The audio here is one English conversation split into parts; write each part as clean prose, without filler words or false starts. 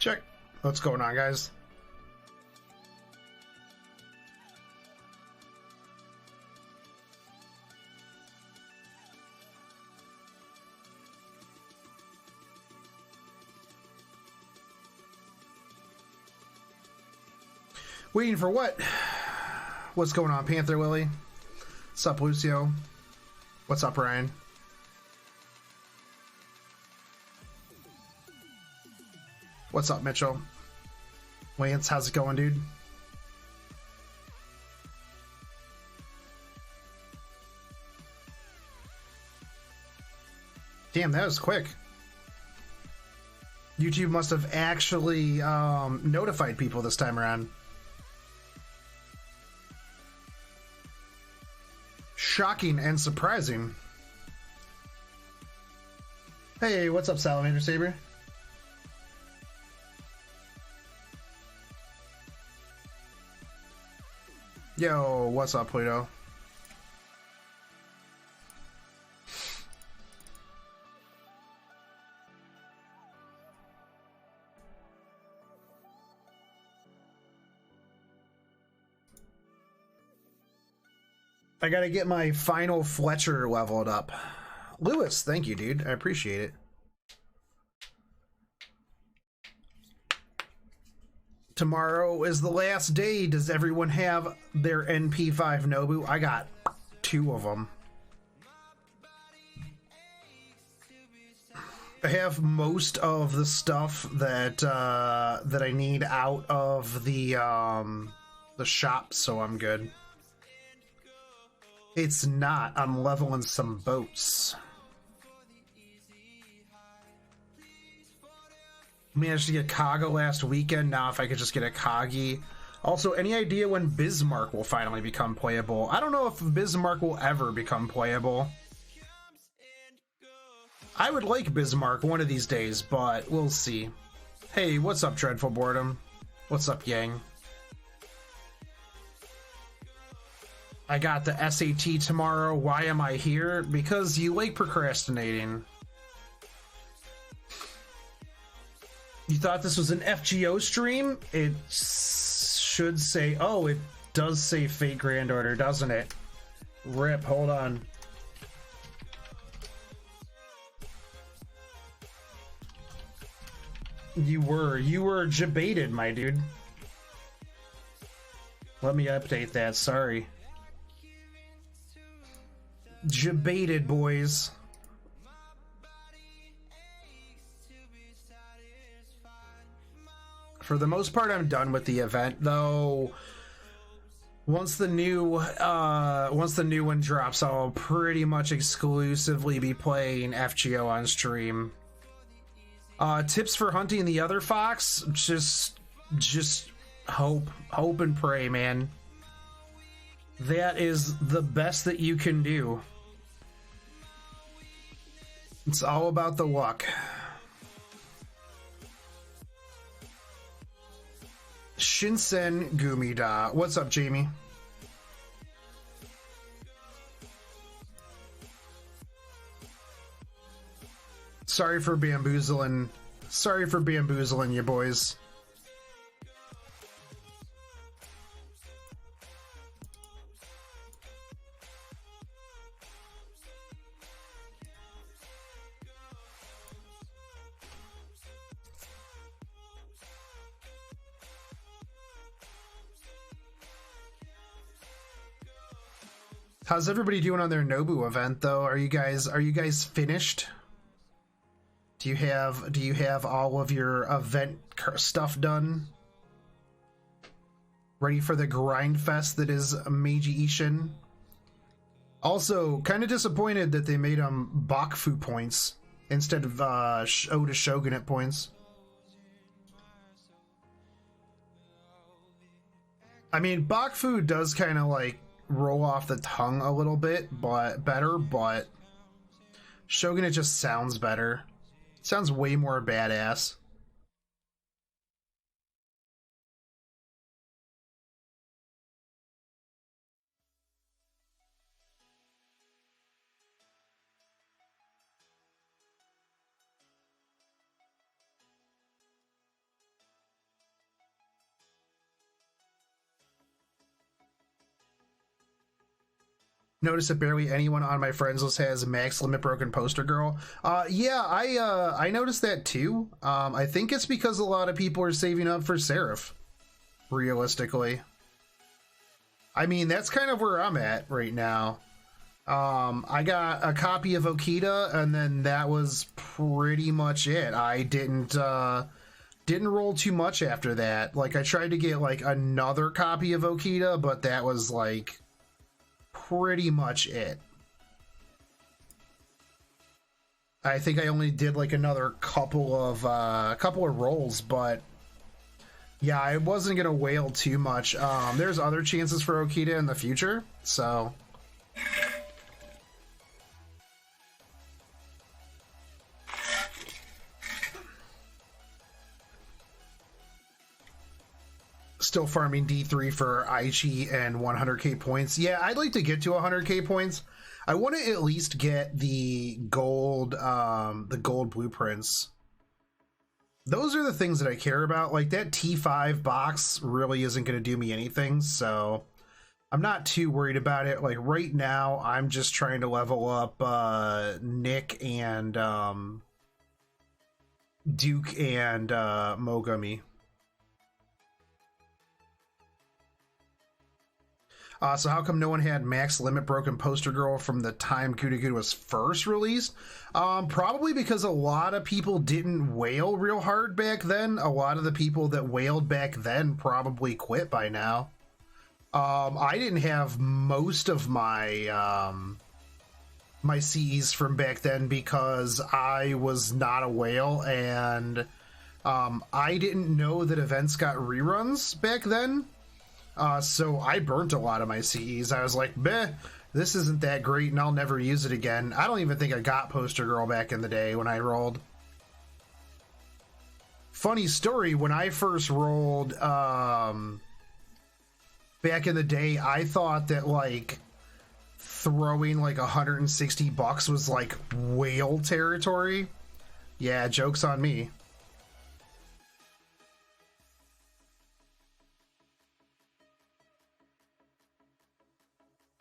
Check. What's going on, guys? Waiting for what? What's going on, Panther Lily? What's up, Lucio? What's up, Ryan? What's up, Mitchell? Lance, how's it going, dude? Damn, that was quick. YouTube must have actually notified people this time around. Shocking and surprising. Hey, what's up, Salamander Saber? Yo, what's up, Pluto? I gotta get my final Fletcher leveled up. Lewis, thank you, dude. I appreciate it. Tomorrow is the last day. Does everyone have their NP5 Nobu? I got 2 of them. I have most of the stuff that that I need out of the shop, so I'm good. It's not. I'm leveling some boats. Managed to get Kaga last weekend. Now if I could just get a Kagi. Also, any idea when Bismarck will finally become playable? I don't know if Bismarck will ever become playable. I would like Bismarck one of these days, but we'll see. Hey, what's up, Dreadful Boredom? What's up, Yang? I got the SAT tomorrow. Why am I here? Because you like procrastinating. You thought this was an FGO stream? It should say... Oh, it does say Fate Grand Order, doesn't it? Rip, hold on. You were jebaited, my dude. Let me update that, sorry. Jebaited, boys. For the most part, I'm done with the event, though. Once the new one drops, I'll pretty much exclusively be playing FGO on stream. Tips for hunting the other fox? Just hope and pray, man. That is the best that you can do. It's all about the luck. Shinsen Gumida. What's up, Jamie? Sorry for bamboozling you, boys. How's everybody doing on their Nobu event, though? Are you guys finished? Do you have all of your event stuff done? Ready for the grind fest that is Meiji Ishin? Also, kind of disappointed that they made them Bakufu points instead of Oda Shogunate points. I mean, Bakufu does kind of like roll off the tongue a little bit, but Shogunate just sounds better. Sounds way more badass. Notice that barely anyone on my friends list has max limit broken poster girl. Yeah, I noticed that too. I think it's because a lot of people are saving up for Seraph, realistically. I mean, that's kind of where I'm at right now. I got a copy of Okita, and then that was pretty much it. I didn't roll too much after that. Like, I tried to get like another copy of Okita, but that was like pretty much it. I think I only did like another couple of rolls, but yeah, I wasn't gonna wail too much. There's other chances for Okita in the future, so still farming D3 for Aichi and 100k points. Yeah, I'd like to get to 100k points. I want to at least get the gold blueprints. Those are the things that I care about. Like, that T5 box really isn't going to do me anything, so I'm not too worried about it. Like, right now, I'm just trying to level up Nick and Duke and Mogami. So how come no one had max limit broken poster girl from the time Guda was first released? Probably because a lot of people didn't wail real hard back then. A lot of the people that wailed back then probably quit by now. I didn't have most of my my CEs from back then because I was not a whale, and I didn't know that events got reruns back then. So I burnt a lot of my CEs. I was like, meh, this isn't that great and I'll never use it again. I don't even think I got Poster Girl back in the day when I rolled. Funny story, when I first rolled back in the day, I thought that like throwing like $160 was like whale territory. Yeah, joke's on me.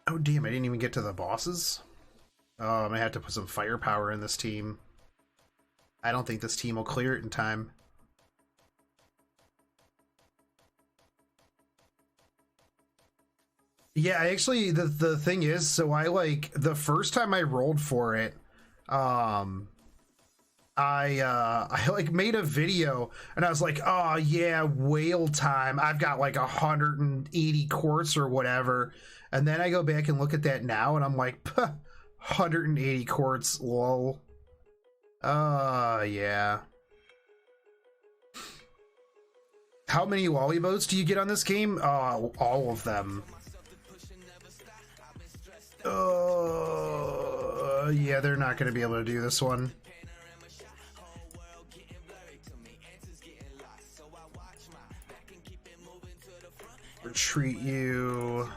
Oh, damn, I didn't even get to the bosses. I have to put some firepower in this team. I don't think this team will clear it in time. Yeah, actually, the thing is, so I, like, the first time I rolled for it, I like made a video and I was like, oh yeah, whale time. I've got like 180 quartz or whatever. And then I go back and look at that now and I'm like, 180 quartz, lol. Yeah. How many lolly boats do you get on this game? All of them. Yeah, they're not going to be able to do this one. Retreat you.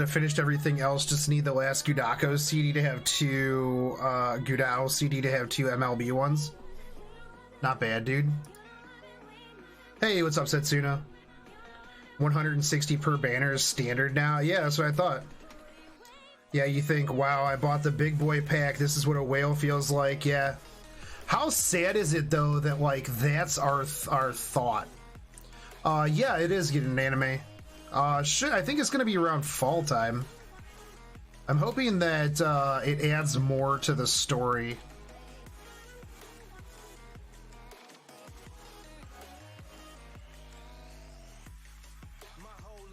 Finished everything else. Just need the last Gudako CD to have two Gudao CD to have two MLB ones. Not bad, dude. Hey, what's up, Setsuna? 160 per banner is standard now. Yeah, that's what I thought. Yeah, you think, wow, I bought the big boy pack. This is what a whale feels like. Yeah. How sad is it though that like that's our thought? Yeah, it is getting an anime. Shit, I think it's gonna be around fall time. I'm hoping that it adds more to the story.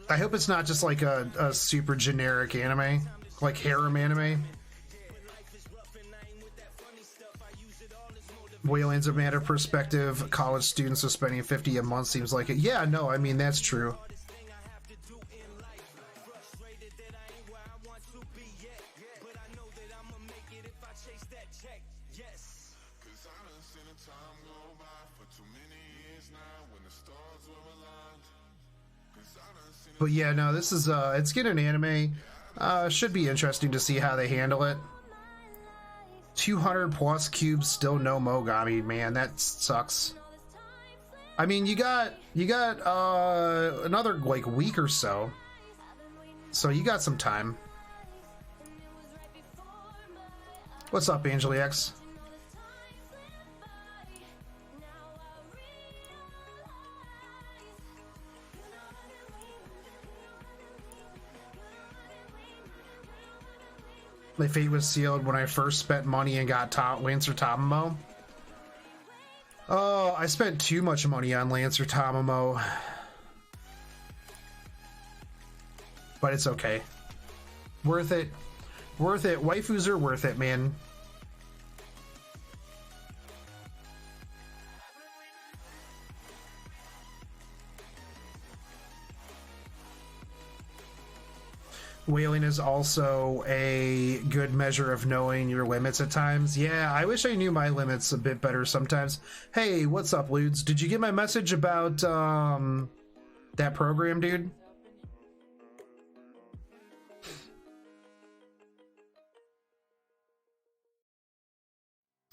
I hope it's not just like a super generic anime, like harem anime. Wayland's a matter of perspective. College students are spending $50 a month seems like it. Yeah, no, I mean, that's true. But yeah, no, this is it's getting an anime. Should be interesting to see how they handle it. 200 plus cubes, still no Mogami, man, that sucks. I mean, you got another like week or so you got some time. What's up, Angeli X? My fate was sealed when I first spent money and got Lancer Tamamo. Oh, I spent too much money on Lancer Tamamo. But it's okay. Worth it. Worth it. Waifus are worth it, man. Whaling is also a good measure of knowing your limits at times. Yeah, I wish I knew my limits a bit better sometimes. Hey, what's up, Ludes? Did you get my message about that program, dude?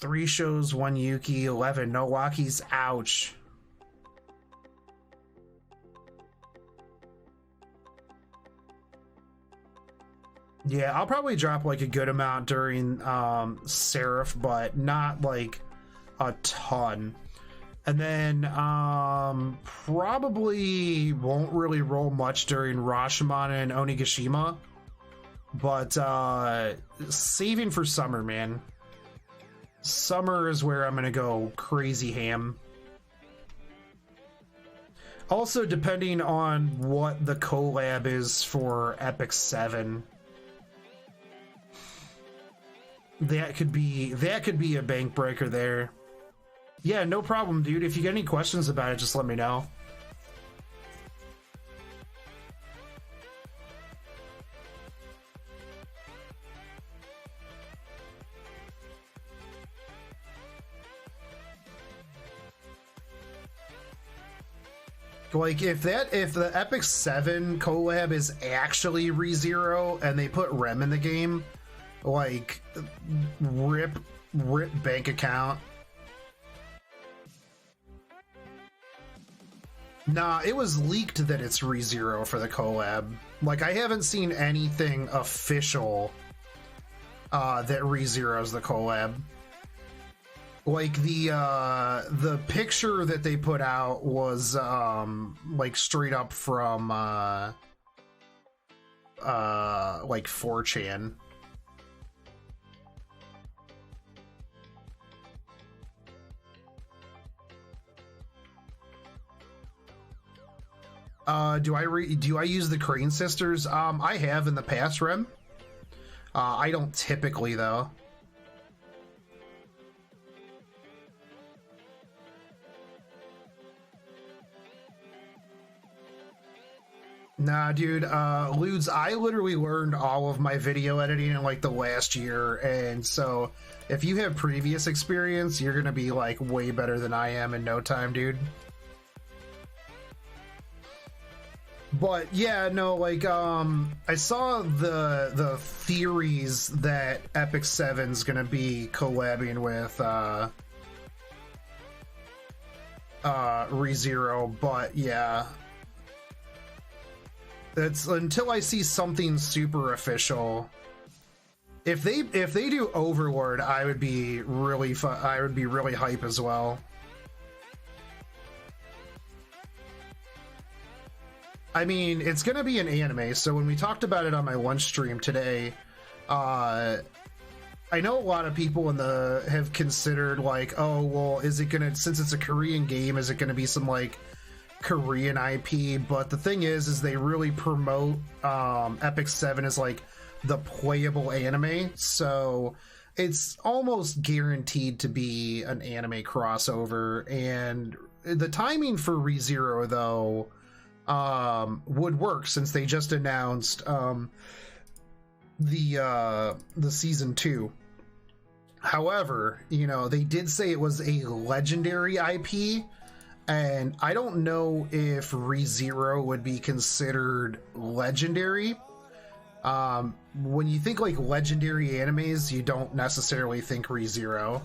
Three shows, one Yuki, 11 no walkies. Ouch. Yeah, I'll probably drop like a good amount during Seraph, but not like a ton. And then probably won't really roll much during Rashomon and Onigashima. But saving for summer, man. Summer is where I'm gonna go crazy ham. Also, depending on what the collab is for Epic 7. That could be a bank breaker there. Yeah, no problem, dude. If you get any questions about it, just let me know. Like, if the Epic 7 collab is actually ReZero and they put Rem in the game, like, rip bank account. Nah, it was leaked that it's ReZero for the collab. Like, I haven't seen anything official that ReZero's the collab. Like, the picture that they put out was like straight up from like 4chan. Do I use the Crane Sisters? I have in the past, Rem. I don't typically, though. Nah, dude, Ludes, I literally learned all of my video editing in like the last year, and so if you have previous experience, you're gonna be like way better than I am in no time, dude. But yeah, no, like I saw the theories that Epic 7's gonna be collabing with ReZero, but yeah. That's until I see something super official. If they do Overlord, I would be really hype as well. I mean, it's gonna be an anime, so when we talked about it on my lunch stream today, I know a lot of people have considered like, oh well, is it gonna, since it's a Korean game, is it gonna be some like Korean IP? But the thing is they really promote Epic 7 as like the playable anime, so it's almost guaranteed to be an anime crossover. And the timing for ReZero though would work, since they just announced the season 2. However, you know, they did say it was a legendary IP, and I don't know if ReZero would be considered legendary. when you think like legendary animes, you don't necessarily think ReZero.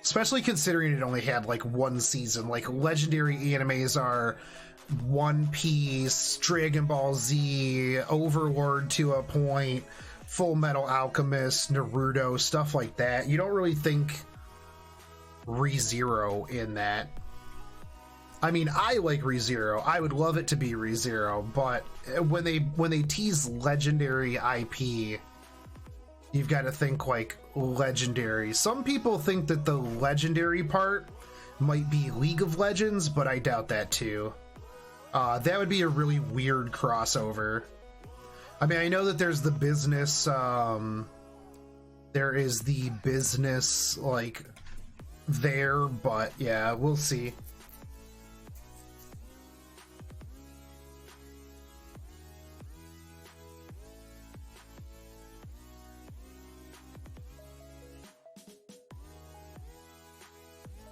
Especially considering it only had like one season. Like legendary animes are One Piece, Dragon Ball Z, Overlord to a point, Full Metal Alchemist, Naruto, stuff like that. You don't really think ReZero in that. I mean, I like ReZero. I would love it to be ReZero, but when they tease legendary IP, you've got to think like legendary. Some people think that the legendary part might be League of Legends, but I doubt that too. That would be a really weird crossover. I mean, I know that there's the business, there is the business like there, but yeah, we'll see.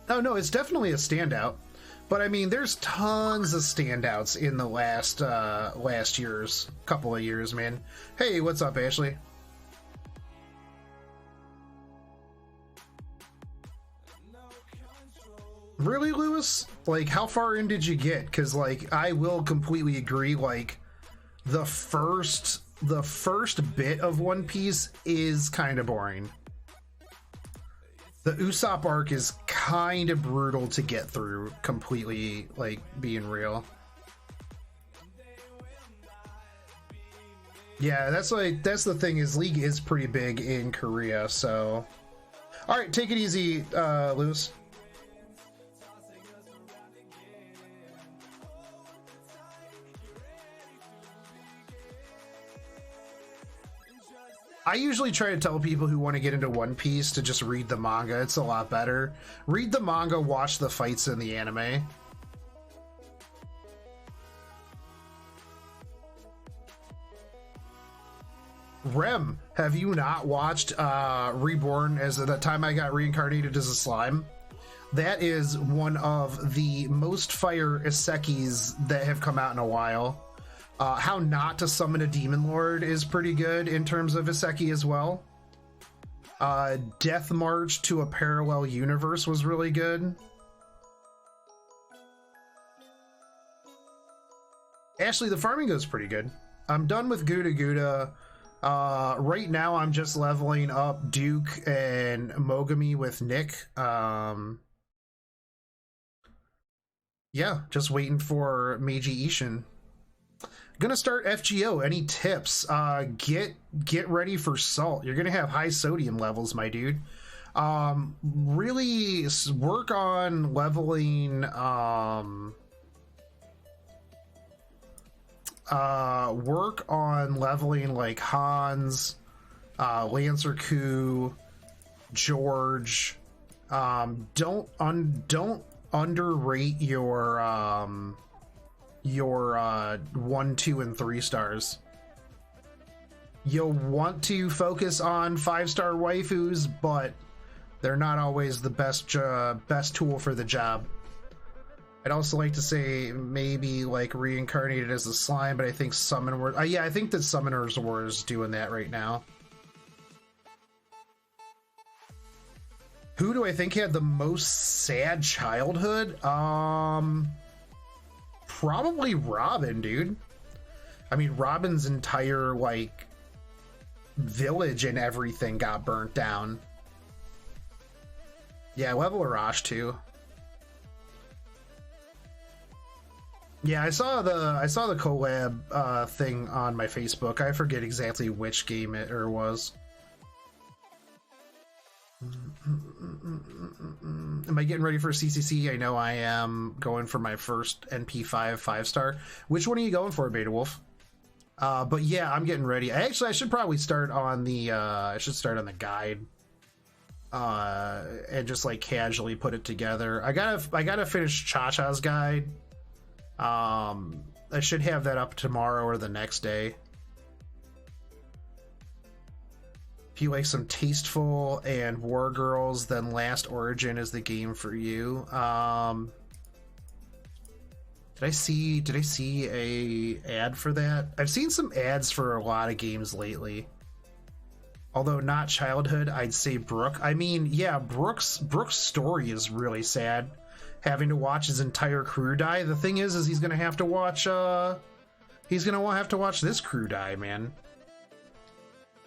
Oh no, it's definitely a standout. But I mean, there's tons of standouts in the last couple of years, man. Hey, what's up, Ashley? Really, Lewis? Like, how far in did you get? Because, like, I will completely agree. Like, the first bit of One Piece is kind of boring. The Usopp arc is kind of brutal to get through, completely, like, being real. Yeah, that's the thing, is League is pretty big in Korea, so... Alright, take it easy, Lewis. I usually try to tell people who want to get into One Piece to just read the manga. It's a lot better. Read the manga, watch the fights in the anime. Rem, have you not watched Reborn as the time I got reincarnated as a slime? That is one of the most fire isekis that have come out in a while. How Not to Summon a Demon Lord is pretty good in terms of Iseki as well. Death March to a Parallel Universe was really good. Ashley, the farming goes pretty good. I'm done with Gouda Gouda. Right now I'm just leveling up Duke and Mogami with Nick. Yeah, just waiting for Meiji Ishin. Gonna start FGO. Any tips? Get ready for salt. You're gonna have high sodium levels, my dude. Really work on leveling. Work on leveling like Hans, Lancer Coup, George. Don't underrate your 1, 2, and 3 stars. You'll want to focus on 5-star waifus, but they're not always the best tool for the job. I'd also like to say maybe like reincarnated as a slime, but I think Summon Wars. Yeah, I think that Summoner's War is doing that right now. Who do I think had the most sad childhood? Probably Robin, dude. I mean, Robin's entire, like, village and everything got burnt down. Yeah, level Arash, too. Yeah, I saw the collab thing on my Facebook. I forget exactly which game it was. Am I getting ready for CCC? I know I am going for my first NP5 5-star. Which one are you going for, Beta Wolf? But yeah, I'm getting ready. I should probably start on the guide. And just like casually put it together. I gotta finish Cha-Cha's guide. I should have that up tomorrow or the next day. If you like some Tasteful and War Girls, then Last Origin is the game for you. Did I see a ad for that? I've seen some ads for a lot of games lately. Although not childhood, I'd say Brooke. I mean, yeah, Brooke's story is really sad. Having to watch his entire crew die. The thing is he's gonna have to watch this crew die, man.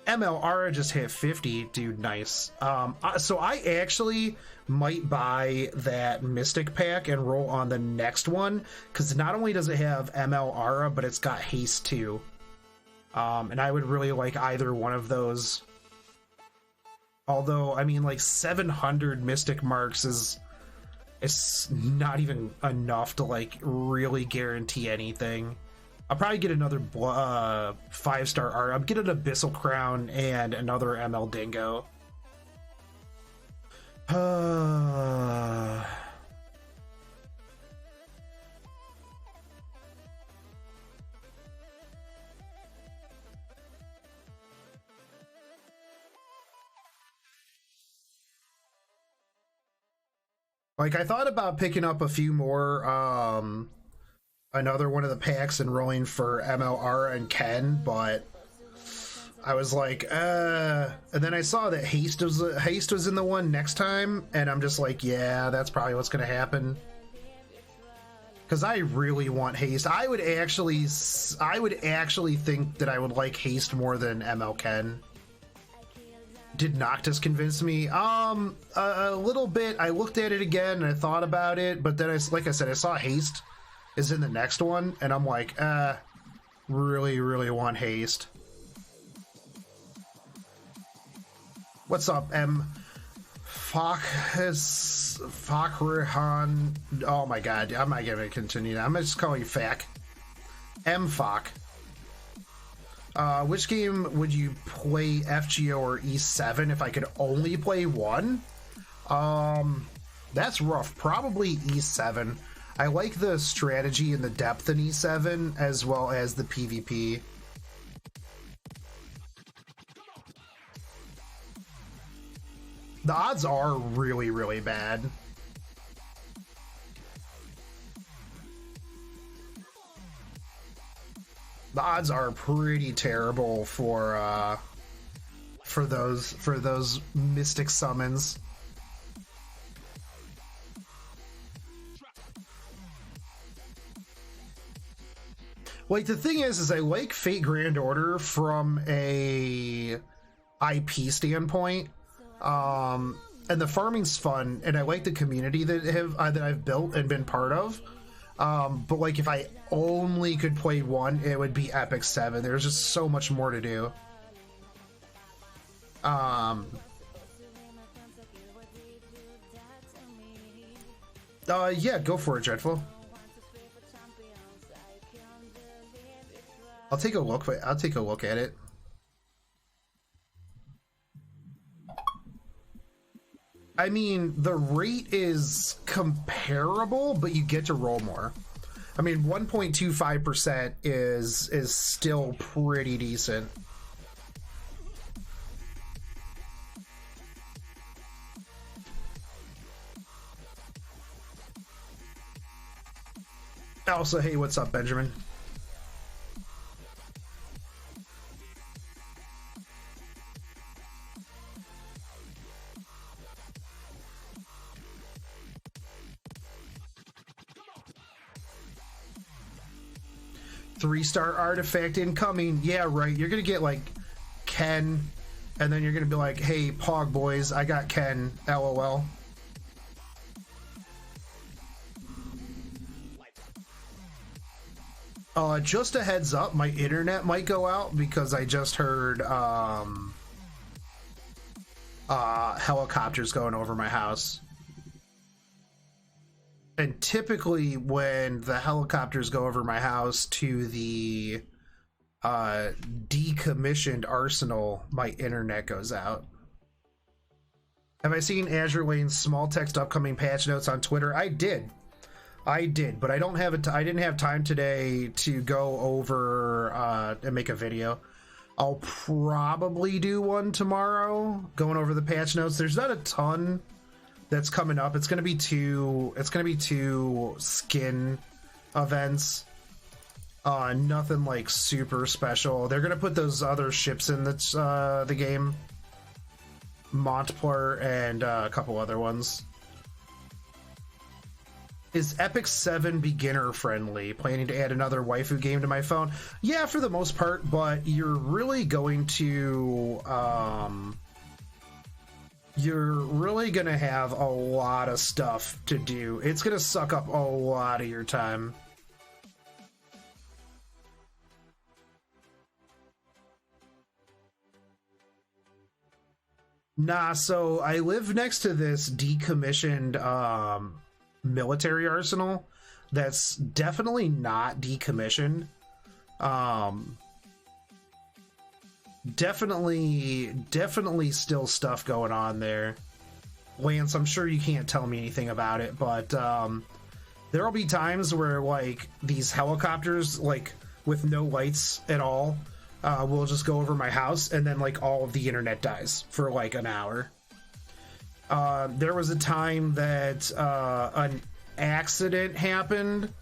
ML Ara just hit 50, dude. Nice. So I actually might buy that Mystic pack and roll on the next one, because not only does it have ML Ara, but it's got haste too. And I would really like either one of those. Although, I mean, like 700 Mystic marks it's not even enough to like really guarantee anything. I'll probably get another 5-star art. I'm getting an Abyssal Crown and another ML Dingo. Like, I thought about picking up a few more, another one of the packs and rolling for MLR and Ken, but I was like, and then I saw that Haste was in the one next time, and I'm just like, yeah, that's probably what's gonna happen. Because I really want Haste. I would actually think that I would like Haste more than ML Ken. Did Noctis convince me? A little bit. I looked at it again and I thought about it, but then like I said, I saw Haste is in the next one, and I'm like, really want Haste. What's up, M? Fakrehan. Oh my god, I'm not gonna continue that. I'm gonna just call you Fak. M Fak. Which game would you play, FGO or E7, if I could only play one? That's rough. Probably E7. I like the strategy and the depth in E7, as well as the PvP. The odds are really bad. The odds are pretty terrible for those mystic summons. Like, the thing is I like Fate Grand Order from a IP standpoint, and the farming's fun, and I like the community that I've built and been part of. But like, if I only could play one, it would be Epic 7. There's just so much more to do. Yeah, go for it, Dreadful. I'll take a look at it. I mean, the rate is comparable, but you get to roll more. I mean, 1.25% is still pretty decent. Also, hey, what's up, Benjamin? Three-star artifact incoming. Yeah, right. You're gonna get like Ken, and then you're gonna be like, hey, Pog boys, I got Ken, LOL. Just a heads up, my internet might go out because I just heard helicopters going over my house. And typically when the helicopters go over my house to the decommissioned arsenal, my internet goes out. Have I seen Azure Lane's small text upcoming patch notes on Twitter? I did, but I don't have it. I didn't have time today to go over and make a video. I'll probably do one tomorrow, going over the patch notes. There's not a ton that's coming up. It's gonna be two skin events. Nothing like super special. They're gonna put those other ships in the game, Montpler and a couple other ones. Is Epic 7 beginner friendly? Planning to add another waifu game to my phone? Yeah, for the most part, but you're really going to you're really gonna have a lot of stuff to do. It's gonna suck up a lot of your time. Nah, so I live next to this decommissioned military arsenal that's definitely not decommissioned. Definitely still stuff going on there. Lance, I'm sure you can't tell me anything about it, but there'll be times where like these helicopters, like with no lights at all, will just go over my house, and then like all of the internet dies for like an hour. There was a time that an accident happened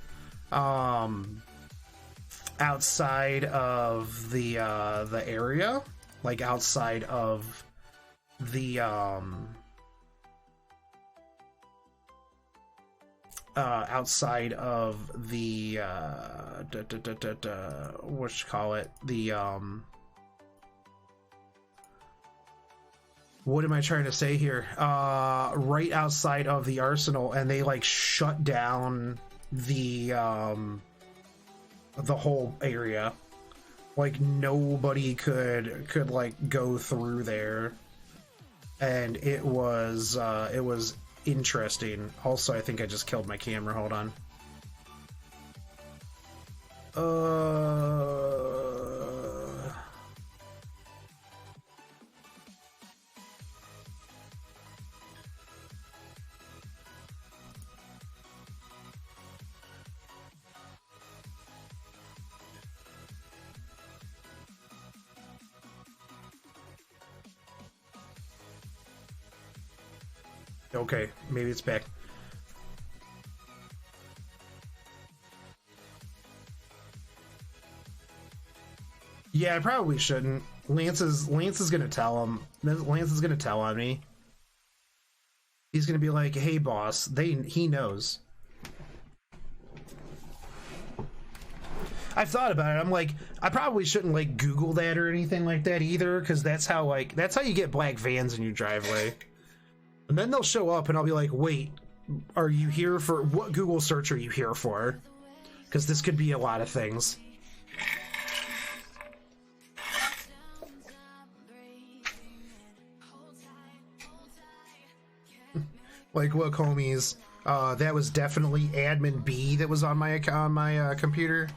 outside of the area, like outside of the what you call it, the what am I trying to say here? Right outside of the arsenal, and they like shut down the whole area. Like nobody could like go through there, and it was interesting. Also, I think I just killed my camera. Hold on. Okay, maybe it's back. Yeah, I probably shouldn't. Lance is gonna tell him. Lance is gonna tell on me. He's gonna be like, "Hey, boss." He knows. I've thought about it. I'm like, I probably shouldn't like Google that or anything like that either, because that's how you get black vans in your driveway. And then they'll show up, and I'll be like, "Wait, are you here for what Google search are you here for?" Because this could be a lot of things. Like, look, homies, that was definitely admin B that was on my computer.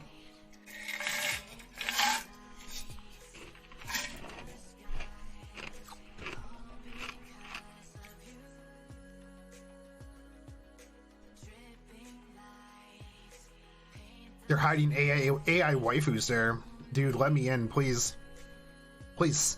They're hiding AI waifus there. Dude, let me in, please. Please.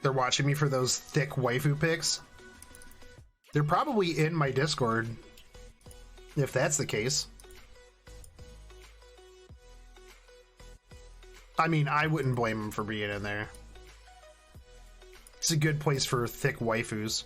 They're watching me for those thick waifu pics. They're probably in my Discord. If that's the case. I mean, I wouldn't blame them for being in there. It's a good place for thick waifus.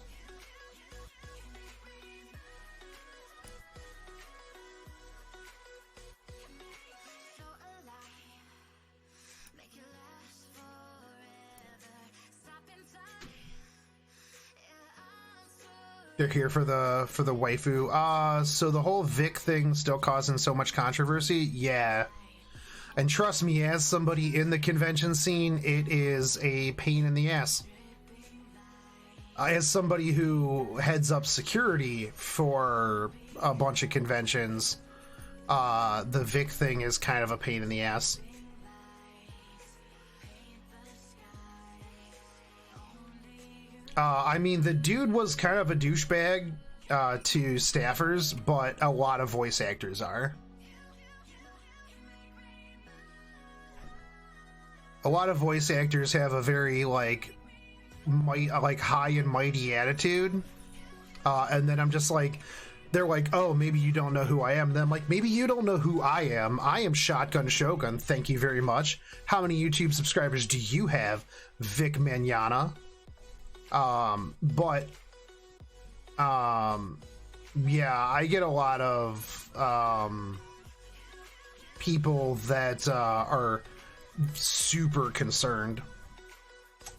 They're here for the waifu. So the whole Vic thing still causing so much controversy? Yeah. And trust me, as somebody in the convention scene, it is a pain in the ass. As somebody who heads up security for a bunch of conventions, the Vic thing is kind of a pain in the ass. I mean, the dude was kind of a douchebag to staffers, but a lot of voice actors are. A lot of voice actors have a very like high and mighty attitude, and then I'm just like, they're like, oh, maybe you don't know who I am. Then I'm like, maybe you don't know who I am. I am Shotgun Shogun. Thank you very much. How many YouTube subscribers do you have, Vic Manana? Yeah, I get a lot of people that are super concerned.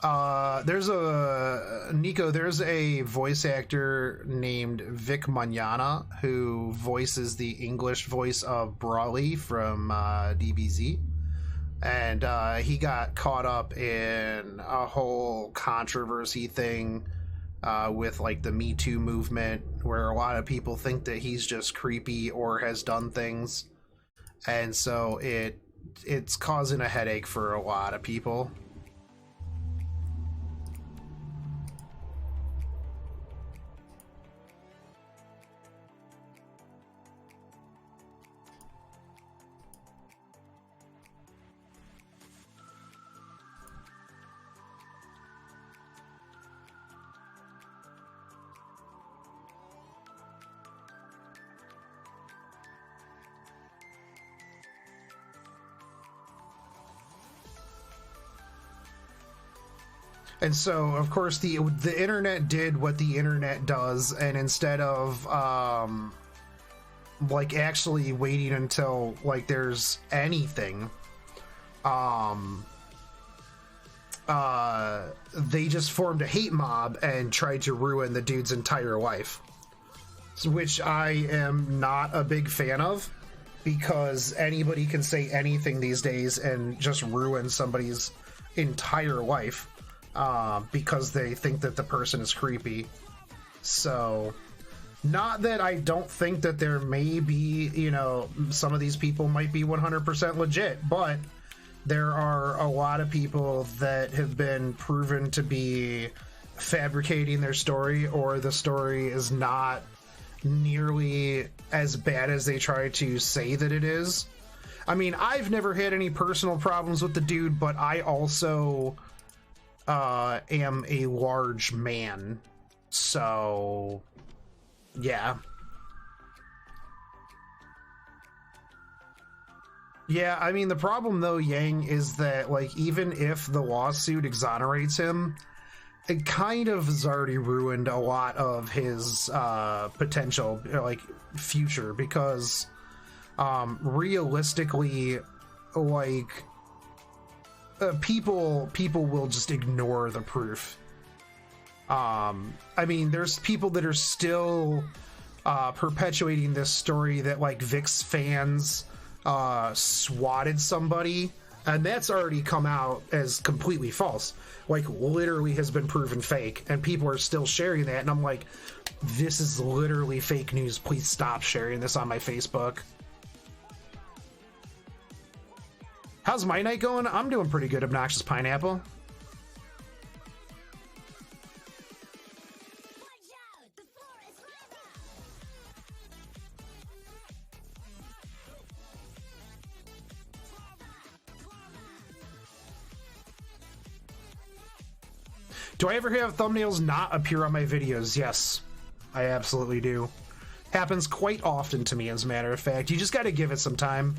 There's a voice actor named Vic Manana who voices the English voice of Brawley from DBZ, and he got caught up in a whole controversy thing with like the Me Too movement, where a lot of people think that he's just creepy or has done things, and so it's causing a headache for a lot of people. And so, of course, the internet did what the internet does, and instead of like actually waiting until like there's anything, they just formed a hate mob and tried to ruin the dude's entire life, which I am not a big fan of, because anybody can say anything these days and just ruin somebody's entire life. Because they think that the person is creepy. So, not that I don't think that there may be, you know, some of these people might be 100% legit, but there are a lot of people that have been proven to be fabricating their story, or the story is not nearly as bad as they try to say that it is. I mean, I've never had any personal problems with the dude, but I also am a large man, so yeah. Yeah, I mean, the problem though, Yang, is that like even if the lawsuit exonerates him, it kind of has already ruined a lot of his potential, like, future, because realistically, like, people will just ignore the proof. I mean, there's people that are still perpetuating this story that like Vic's fans swatted somebody, and that's already come out as completely false. Like, literally has been proven fake, and people are still sharing that, and I'm like, this is literally fake news. Please stop sharing this on my Facebook. How's my night going? I'm doing pretty good, Obnoxious Pineapple. Do I ever have thumbnails not appear on my videos? Yes, I absolutely do. Happens quite often to me, as a matter of fact. You just gotta give it some time.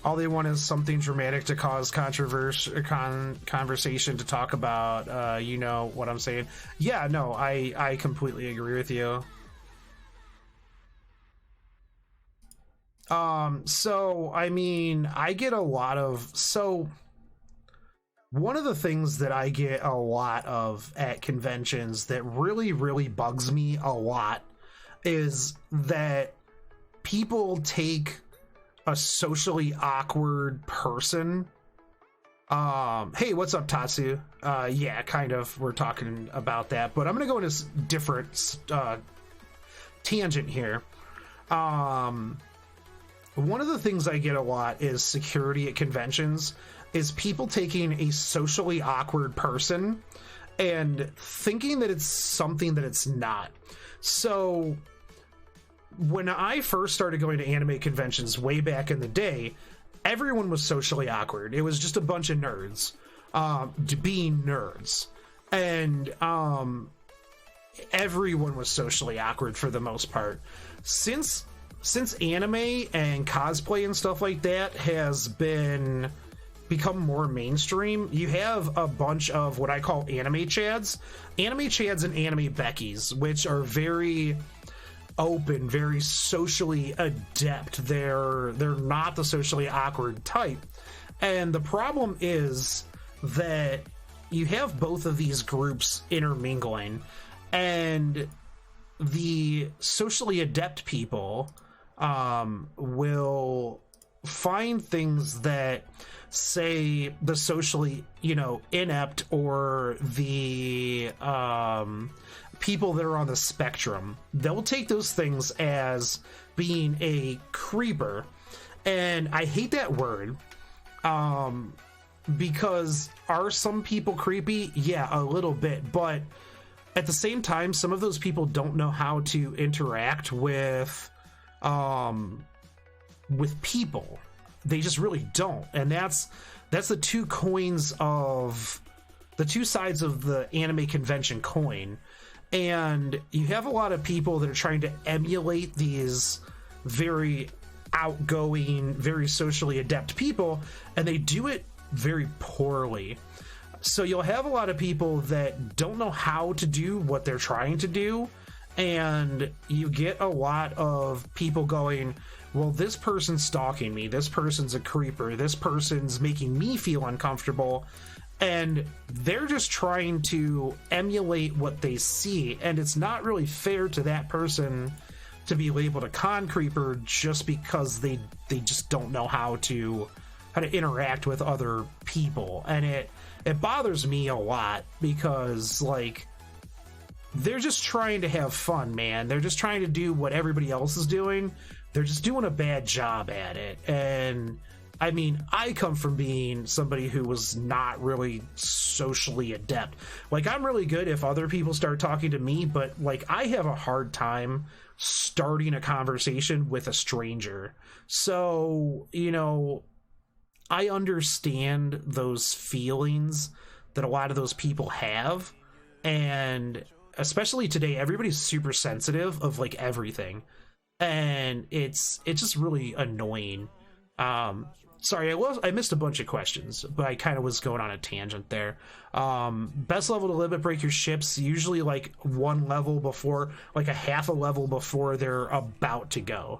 All they want is something dramatic to cause conversation to talk about, you know what I'm saying. Yeah, no, I completely agree with you. So, I mean, I get a lot of... So, one of the things that I get a lot of at conventions that really, really bugs me a lot is that people take a socially awkward person. Hey, what's up, Tatsu? Yeah, kind of. We're talking about that, but I'm gonna go in a different tangent here. One of the things I get a lot is security at conventions is people taking a socially awkward person and thinking that it's something that it's not. So when I first started going to anime conventions way back in the day, everyone was socially awkward. It was just a bunch of nerds being nerds. And everyone was socially awkward for the most part. Since anime and cosplay and stuff like that has become more mainstream, you have a bunch of what I call anime chads and anime Beckies, which are very open, very socially adept. They're not the socially awkward type. And the problem is that you have both of these groups intermingling, and the socially adept people will find things that, say, the socially, inept or the people that are on the spectrum, they'll take those things as being a creeper. And I hate that word, because are some people creepy? Yeah, a little bit, but at the same time, some of those people don't know how to interact with people. They just really don't. And that's the two sides of the anime convention coin. And you have a lot of people that are trying to emulate these very outgoing, very socially adept people, and they do it very poorly. So you'll have a lot of people that don't know how to do what they're trying to do, and you get a lot of people going, well, this person's stalking me, this person's a creeper, this person's making me feel uncomfortable, and they're just trying to emulate what they see, and it's not really fair to that person to be labeled a con creeper just because they just don't know how to interact with other people. And it bothers me a lot, because like, they're just trying to have fun, man. They're just trying to do what everybody else is doing. They're just doing a bad job at it. And I mean, I come from being somebody who was not really socially adept. Like, I'm really good if other people start talking to me, but like, I have a hard time starting a conversation with a stranger. So, I understand those feelings that a lot of those people have, and especially today, everybody's super sensitive of like everything, and it's just really annoying. Sorry, I missed a bunch of questions, but I kind of was going on a tangent there. Best level to limit break your ships, usually like one level before, like a half a level before they're about to go.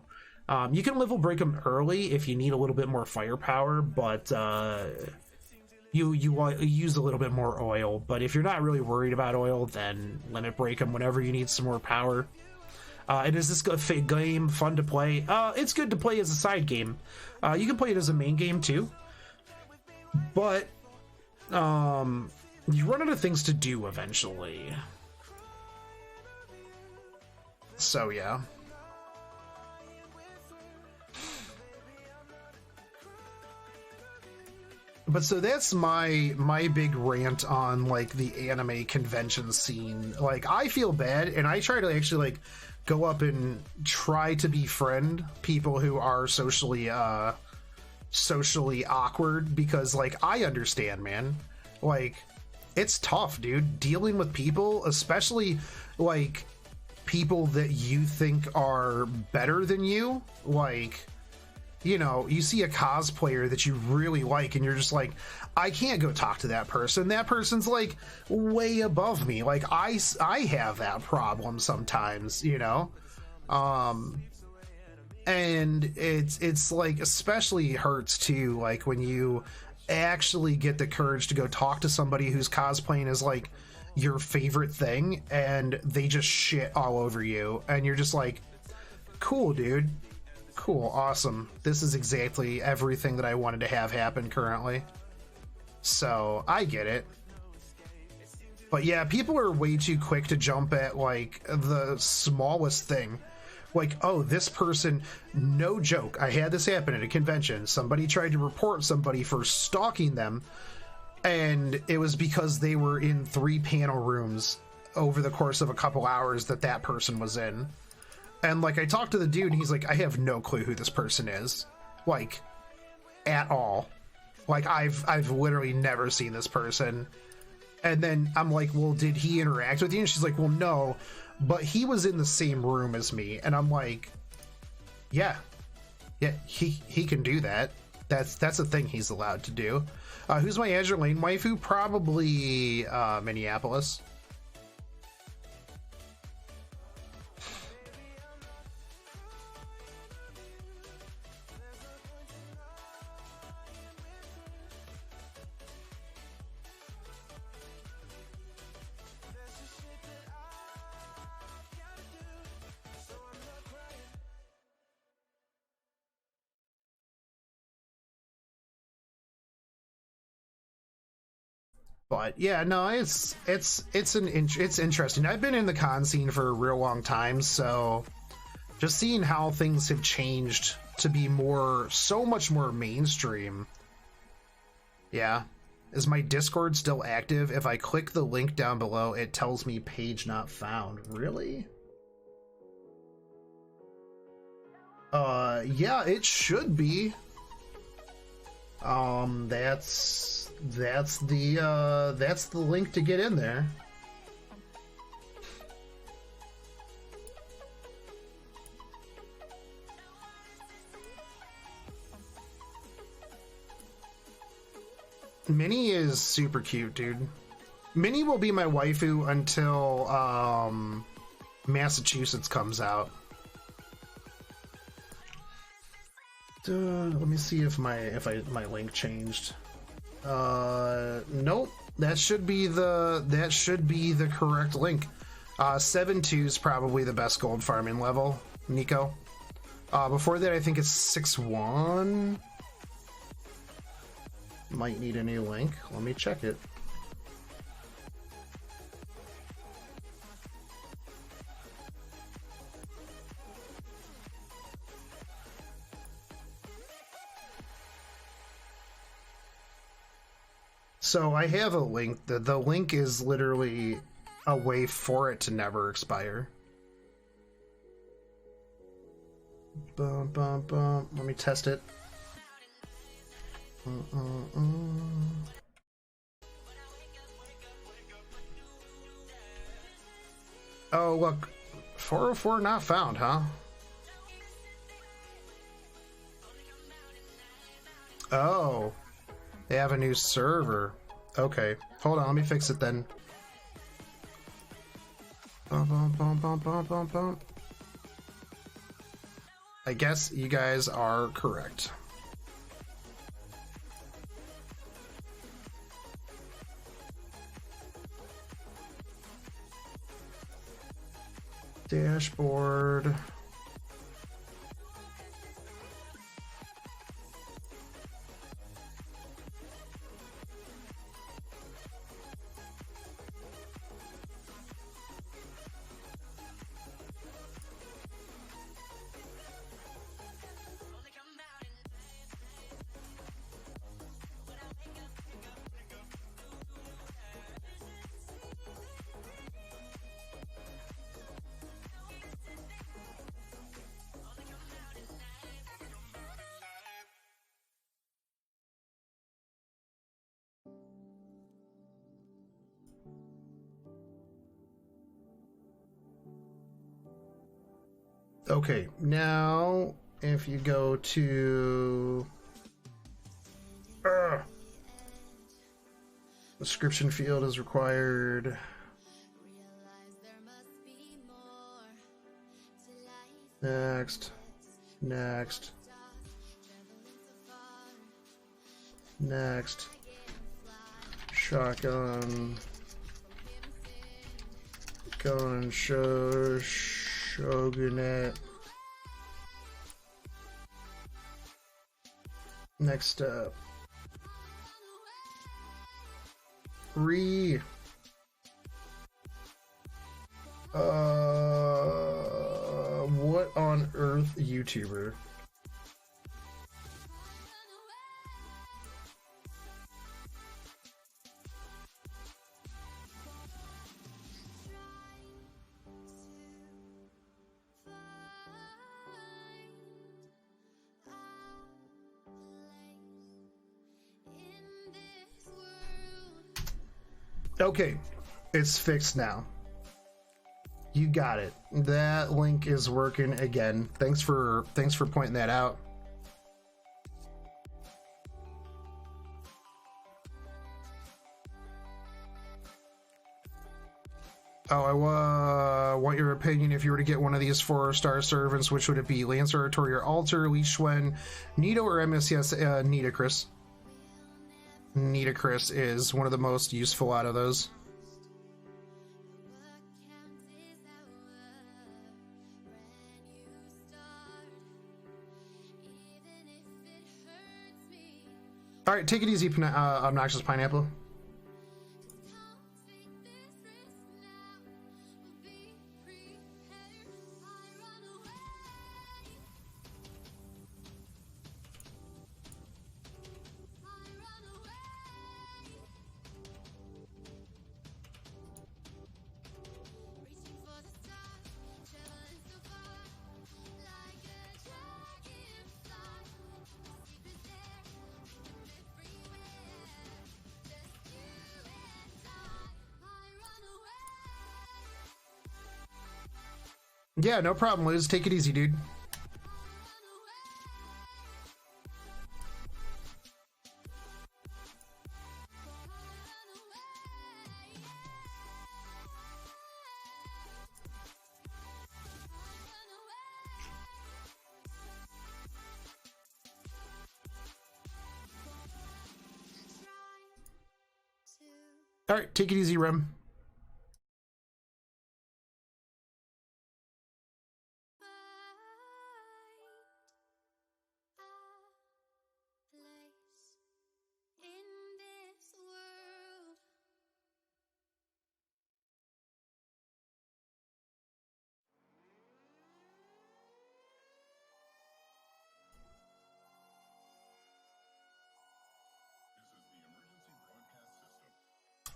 You can level break them early if you need a little bit more firepower, but you use a little bit more oil. But if you're not really worried about oil, then limit break them whenever you need some more power. And is this game fun to play? It's good to play as a side game. You can play it as a main game too, but you run out of things to do eventually. So yeah. But so that's my big rant on like the anime convention scene. Like, I feel bad, and I try to actually like go up and try to befriend people who are socially awkward, because like, I understand, man. Like, it's tough, dude, dealing with people, especially like people that you think are better than you. Like, you see a cosplayer that you really like, and you're just like, I can't go talk to that person. That person's like way above me. Like, I have that problem sometimes, and it's like, especially hurts too, like when you actually get the courage to go talk to somebody who's cosplaying as like your favorite thing, and they just shit all over you, and you're just like, cool, dude. Cool, awesome. This is exactly everything that I wanted to have happen currently. So, I get it. But yeah, people are way too quick to jump at, like, the smallest thing. Like, oh, this person, no joke, I had this happen at a convention. Somebody tried to report somebody for stalking them, and it was because they were in 3 panel rooms over the course of a couple hours that person was in. And like I talked to the dude and he's like, I have no clue who this person is. Like at all. Like I've literally never seen this person. And then I'm like, well, did he interact with you? And she's like, well, no, but he was in the same room as me. And I'm like, yeah, he can do that. That's a thing he's allowed to do. Who's my Azure Lane waifu? Probably Minneapolis. But yeah, no, it's interesting. I've been in the con scene for a real long time, so just seeing how things have changed to be so much more mainstream. Yeah. Is my Discord still active? If I click the link down below, it tells me page not found. Really? Yeah, it should be. That's the link to get in there. Minnie is super cute, dude. Minnie will be my waifu until Massachusetts comes out. Let me see if my link changed. Nope. That should be the correct link. 7-2 is probably the best gold farming level, Nico. Before that, I think it's 6-1. Might need a new link. Let me check it. So I have a link. The link is literally a way for it to never expire. Bum, bum, bum. Let me test it. Oh, look. 404 not found, huh? Oh. They have a new server. Okay. Hold on, let me fix it then. Bum, bum, bum, bum, bum, bum. I guess you guys are correct. Dashboard. Okay, now if you go to description field is required. Next. Shotgun. Gun show. Shogun. Next up. What on earth, YouTuber? Okay, it's fixed now. You got it. That link is working again. Thanks for pointing that out. Oh, I want your opinion. If you were to get one of these 4-star servants, which would it be? Lancer, Artorier, Alter, Lee Schwen, Nito, or MSCS? Nitocris. Nitocris is one of the most useful out of those. All right, take it easy, Obnoxious Pineapple. Yeah, no problem, Liz. Take it easy, dude. All right, take it easy, Rem.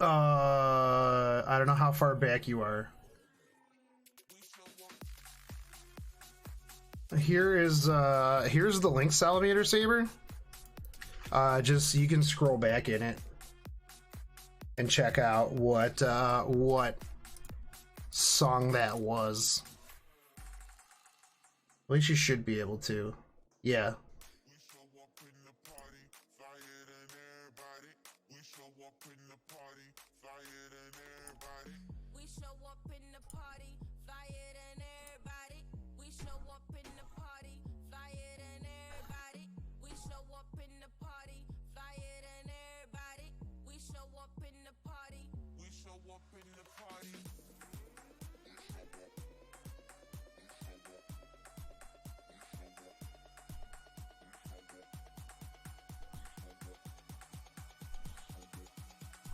I don't know how far back you are. Here's the link, Salamander Saber. Just you can scroll back in it and check out what song that was. At least you should be able to. Yeah.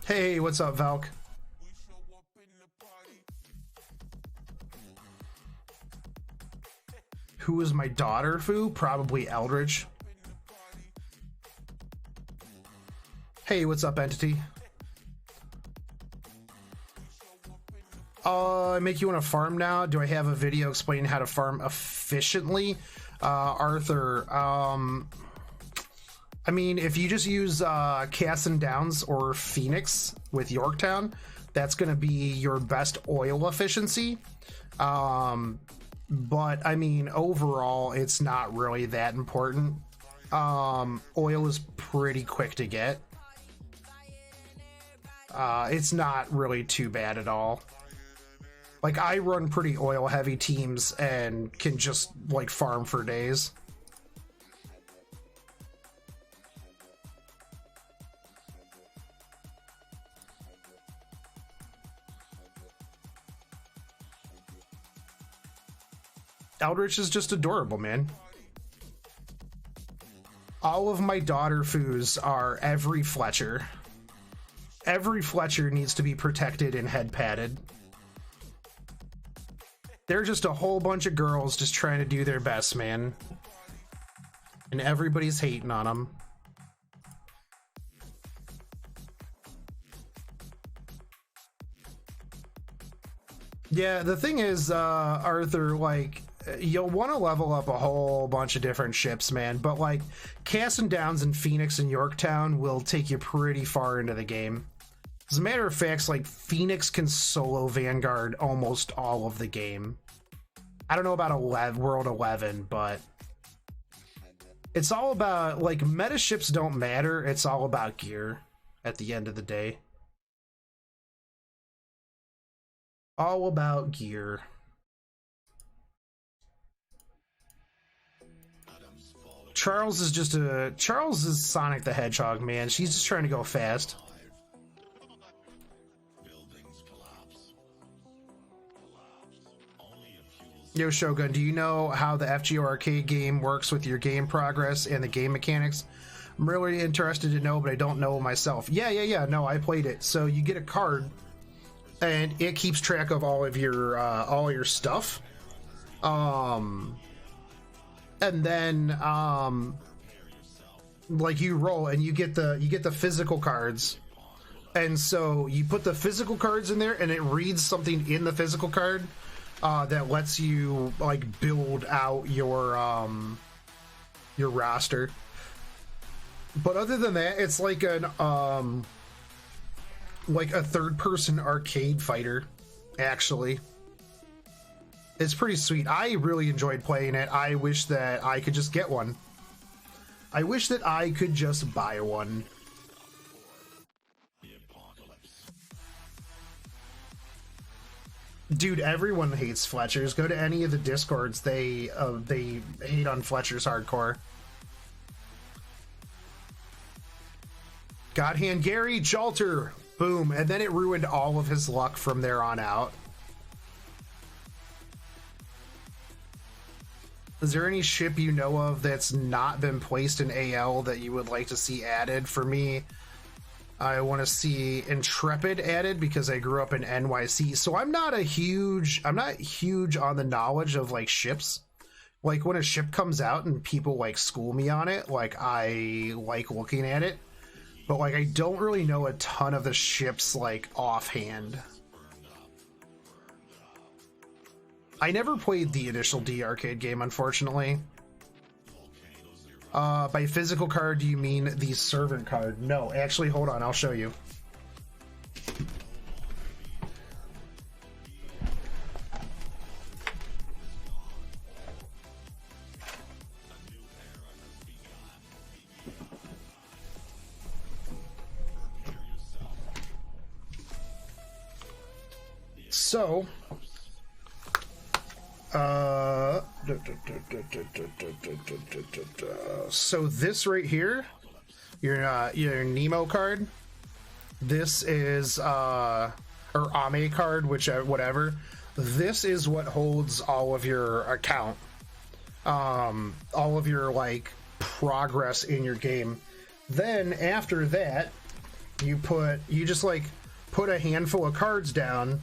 Hey, what's up, Valk? Who is my daughter, Foo? Probably Eldritch. Hey, what's up, Entity? Make you want to farm now? Do I have a video explaining how to farm efficiently? Arthur, I mean, if you just use Cassin Downs or Phoenix with Yorktown, that's going to be your best oil efficiency. But I mean, overall, it's not really that important. Oil is pretty quick to get. It's not really too bad at all. Like, I run pretty oil heavy teams and can just like farm for days. Eldritch is just adorable, man. All of my daughter foos are every Fletcher. Every Fletcher needs to be protected and head padded. They're just a whole bunch of girls just trying to do their best, man. And everybody's hating on them. Yeah, the thing is, Arthur, like, you'll want to level up a whole bunch of different ships, man, but like Cassin Downs and Phoenix and Yorktown will take you pretty far into the game. As a matter of fact, like, Phoenix can solo Vanguard almost all of the game. I don't know about World 11, but it's all about, like, meta ships don't matter. It's all about gear at the end of the day. All about gear. Charles is Sonic the Hedgehog, man. She's just trying to go fast. Yo, Shogun, do you know how the FGO arcade game works with your game progress and the game mechanics? I'm really interested to know, but I don't know myself. Yeah. No, I played it. So you get a card, and it keeps track of all your stuff. And then like you roll, and you get the physical cards. And so you put the physical cards in there, and it reads something in the physical card. That lets you like build out your roster. But other than that, it's like an like a third-person arcade fighter. Actually, it's pretty sweet. I really enjoyed playing it. I wish that I could just get one. I wish that I could just buy one. Dude, everyone hates Fletcher's. Go to any of the Discords. They hate on Fletcher's hardcore. Godhand Gary, Jalter, boom, and then it ruined all of his luck from there on out. Is there any ship you know of that's not been placed in AL that you would like to see added? For me, I want to see Intrepid added because I grew up in NYC. So I'm not huge on the knowledge of like ships. Like when a ship comes out and people like school me on it, like I like looking at it, but like I don't really know a ton of the ships like offhand. I never played the initial D arcade game, unfortunately. By physical card, do you mean the servant card? No, actually, hold on, I'll show you. So, so this right here, your Nemo card, this is or Ame card, whichever, whatever. This is what holds all of your account, all of your like progress in your game. Then after that, you just like put a handful of cards down,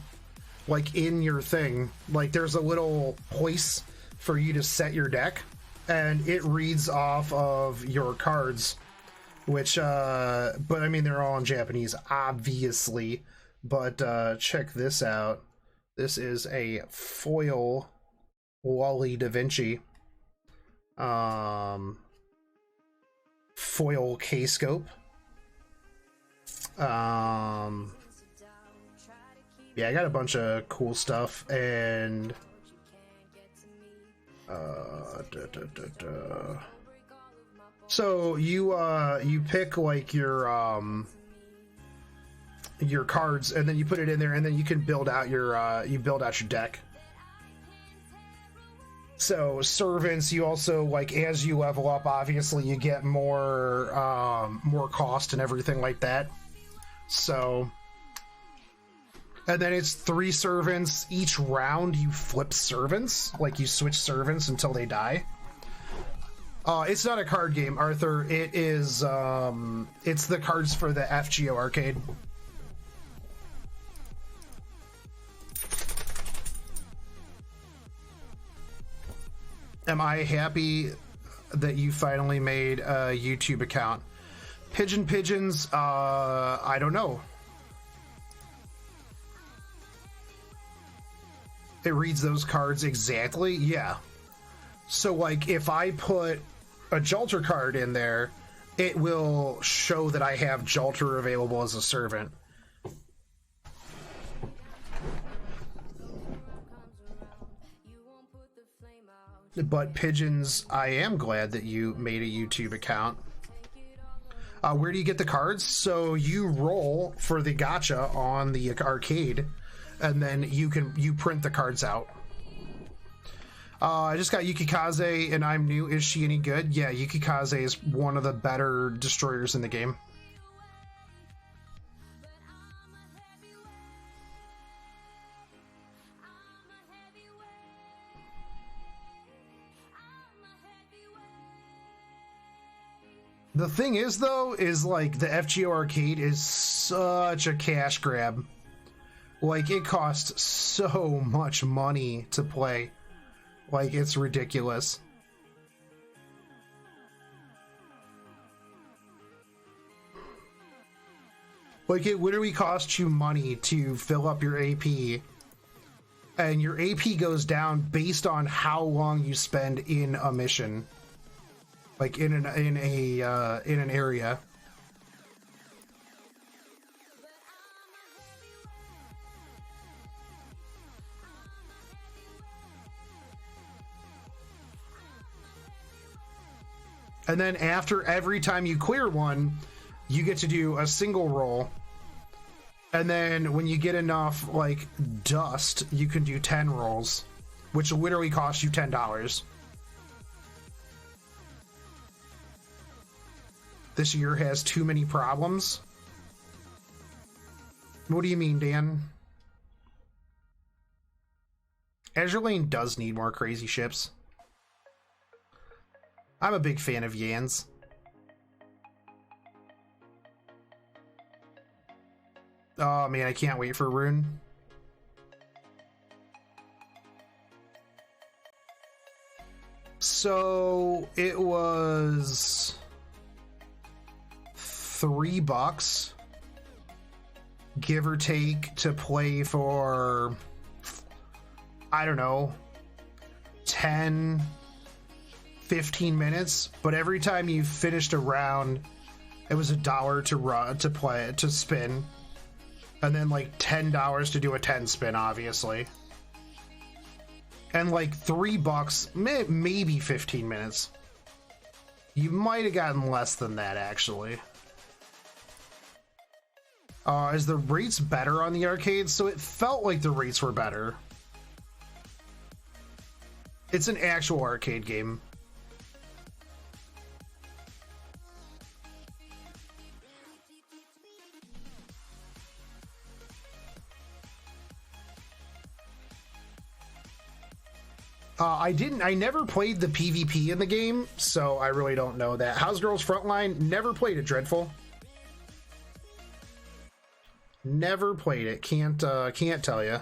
like in your thing. Like there's a little place for you to set your deck, and it reads off of your cards, which but I mean they're all in Japanese, obviously. But check this out. This is a foil Wally Da Vinci foil K-scope. Yeah, I got a bunch of cool stuff, and so you pick like your cards, and then you put it in there, and then you can build out your deck. So servants, you also like as you level up, obviously you get more cost and everything like that. So. And then it's 3 servants. Each round you flip servants. Like you switch servants until they die. It's not a card game, Arthur. It is, it's the cards for the FGO arcade. Am I happy that you finally made a YouTube account? Pigeons, I don't know. It reads those cards exactly? Yeah. So, like, if I put a Jalter card in there, it will show that I have Jalter available as a servant. But Pigeons, I am glad that you made a YouTube account. Where do you get the cards? So you roll for the gacha on the arcade, and then you print the cards out. I just got Yukikaze, and I'm new. Is she any good? Yeah, Yukikaze is one of the better destroyers in the game. The thing is, though, is like the FGO arcade is such a cash grab. Like, it costs so much money to play. Like, it's ridiculous. Like, it literally costs you money to fill up your AP. And your AP goes down based on how long you spend in a mission. Like in an area. And then after every time you clear one, you get to do a single roll. And then when you get enough like dust, you can do 10 rolls, which literally costs you $10. This year has too many problems. What do you mean, Dan? Azure Lane does need more crazy ships. I'm a big fan of Yans. Oh man, I can't wait for Rune. So it was $3, give or take, to play for, I don't know, 10, 15 minutes. But every time you finished a round, it was $1 to play, to spin, and then like $10 to do a 10 spin, obviously, and like $3, maybe 15 minutes. You might have gotten less than that, actually. Is the rates better on the arcade? So it felt like the rates were better. It's an actual arcade game. I never played the PvP in the game, so I really don't know that. House Girls Frontline, never played it, Dreadful. Never played it. Can't tell you.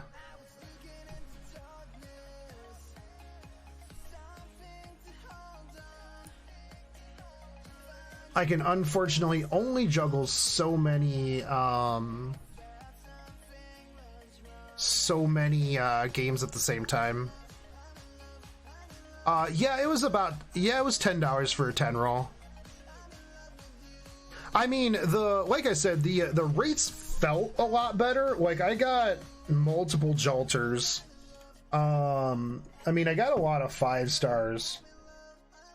I can unfortunately only juggle so many games at the same time. Yeah, it was $10 for a 10 roll. I mean, like I said, the rates felt a lot better. Like, I got multiple Jolters. I mean, I got a lot of 5 stars.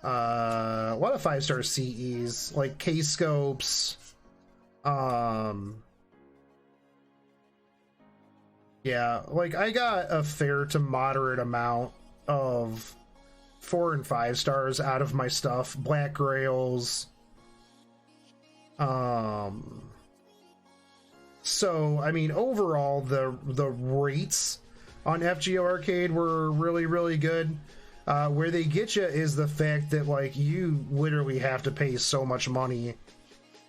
A lot of 5-star CEs, like K-Scopes. Yeah, like, I got a fair to moderate amount of 4 and 5 stars out of my stuff. Black Grails. So, I mean, overall, the rates on FGO Arcade were really, really good. Where they get you is the fact that, like, you literally have to pay so much money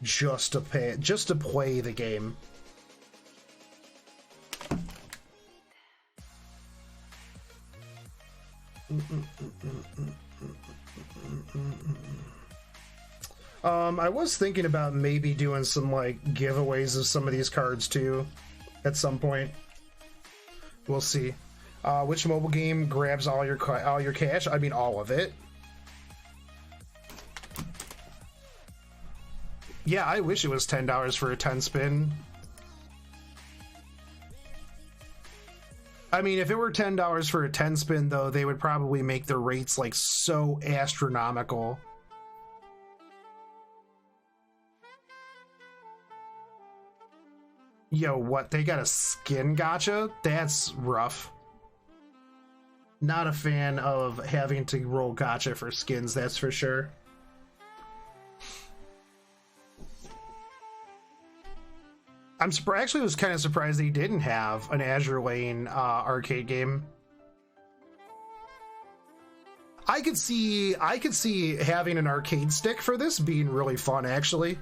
just to play the game. I was thinking about maybe doing some like giveaways of some of these cards too at some point. We'll see. Which mobile game grabs all your cash? I mean, all of it. Yeah, I wish it was $10 for a 10 spin. I mean, if it were $10 for a 10 spin, though, they would probably make the rates like so astronomical. Yo, what? They got a skin gacha? That's rough. Not a fan of having to roll gacha for skins, that's for sure. I'm actually was kind of surprised they didn't have an Azur Lane arcade game. I could see having an arcade stick for this being really fun, actually.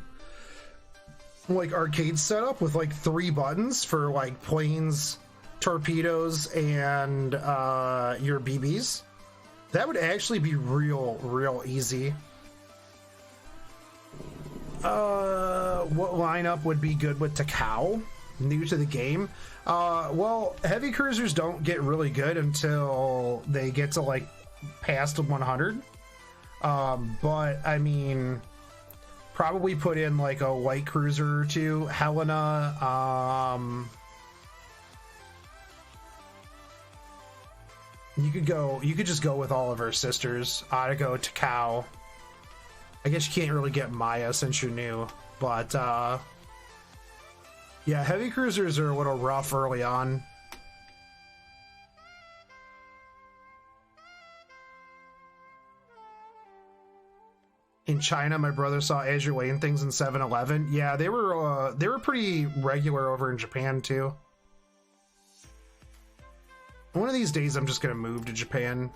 Like arcade setup with like 3 buttons for like planes, torpedoes, and your BBs. That would actually be real easy. What lineup would be good with Takao? New to the game? Well, heavy cruisers don't get really good until they get to like past 100. But I mean, probably put in like a light cruiser or two. Helena. You could just go with all of her sisters. Go Takao. I guess you can't really get Maya since you're new, but yeah, heavy cruisers are a little rough early on. In China, my brother saw Azur Lane things in 7-Eleven. Yeah, they were pretty regular over in Japan too. One of these days, I'm just gonna move to Japan.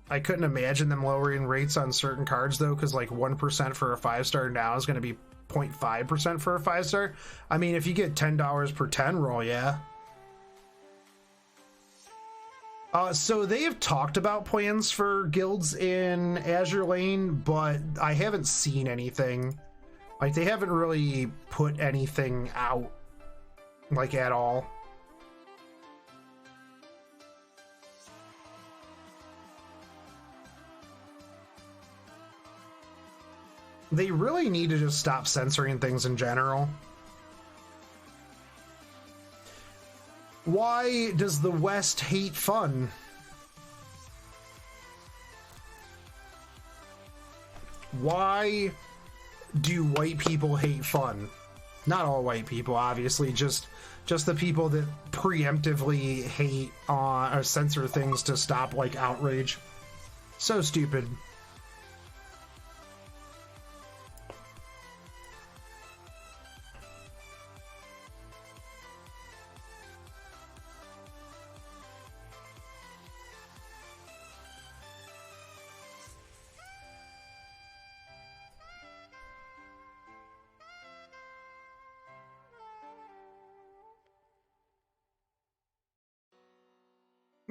I couldn't imagine them lowering rates on certain cards though, because like 1% for a 5-star now is going to be 0.5% for a 5-star. I mean, if you get $10 per 10 roll, yeah. So they have talked about plans for guilds in Azur Lane, but I haven't seen anything. Like, they haven't really put anything out, like, at all. They really need to just stop censoring things in general. Why does the West hate fun? Why do white people hate fun? Not all white people, obviously, just the people that preemptively hate or censor things to stop, like, outrage. So stupid.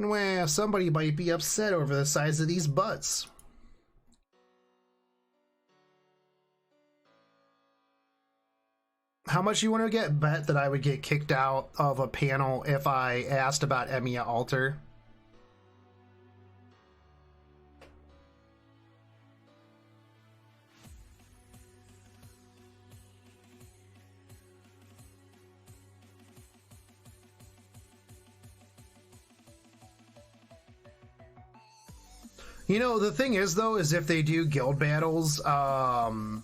Well, somebody might be upset over the size of these butts. How much you want to get bet that I would get kicked out of a panel if I asked about Emiya Alter? You know, the thing is, though, is if they do guild battles, the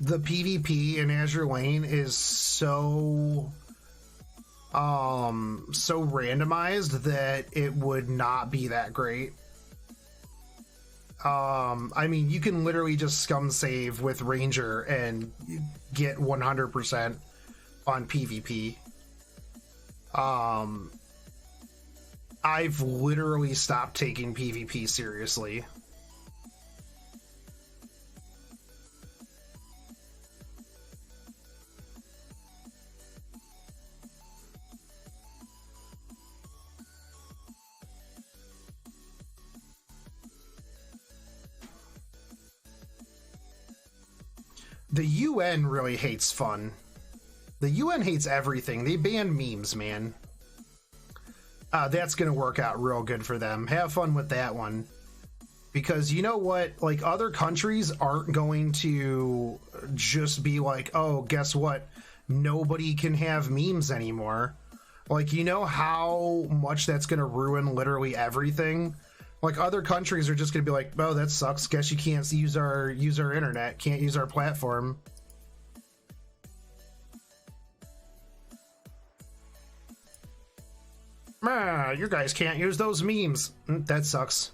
PvP in Azur Lane is so randomized that it would not be that great. I mean, you can literally just scum save with Ranger and get 100% on PvP. I've literally stopped taking PvP seriously. The UN really hates fun. The UN hates everything. They ban memes, man. That's gonna work out real good for them. Have fun with that one. Because you know what? Like, other countries aren't going to just be like, oh, guess what? nobody can have memes anymore. Like, you know how much that's gonna ruin literally everything? Like, other countries are just gonna be like, oh, that sucks, guess you can't use our internet, can't use our platform. Ah, you guys can't use those memes. That sucks.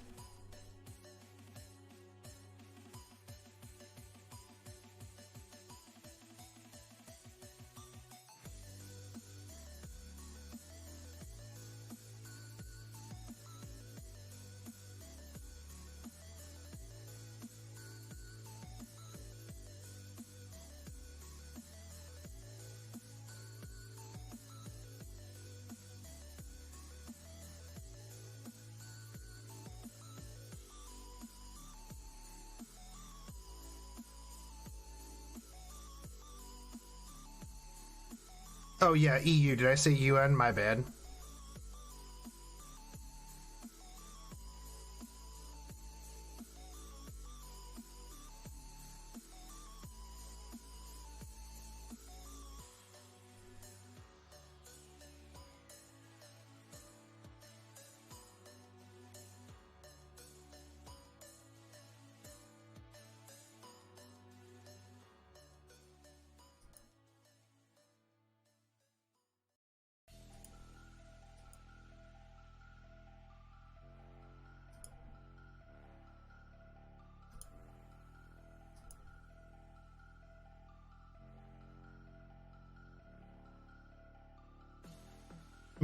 Oh yeah, EU. Did I say UN? My bad.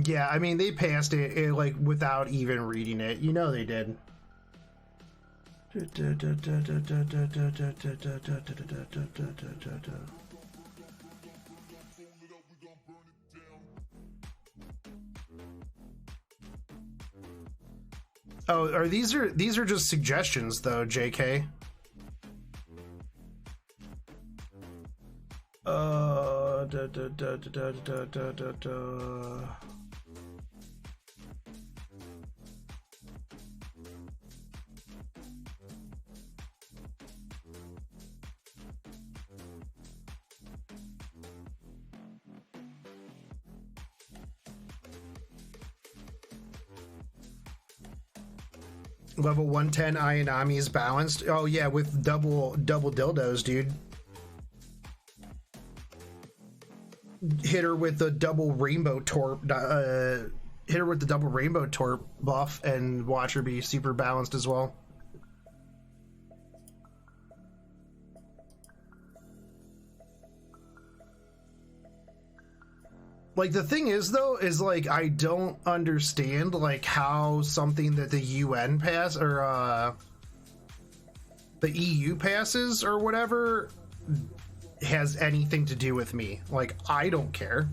Yeah, I mean, they passed it like without even reading it. You know they did. Oh, these are just suggestions though, JK. Level 110 Ayanami is balanced. Oh yeah, with double dildos, dude. Hit her with the double rainbow torp. Hit her with the double rainbow torp buff, and watch her be super balanced as well. Like, the thing is though, is like, I don't understand like how something that the UN pass or the EU passes or whatever has anything to do with me. Like, I don't care.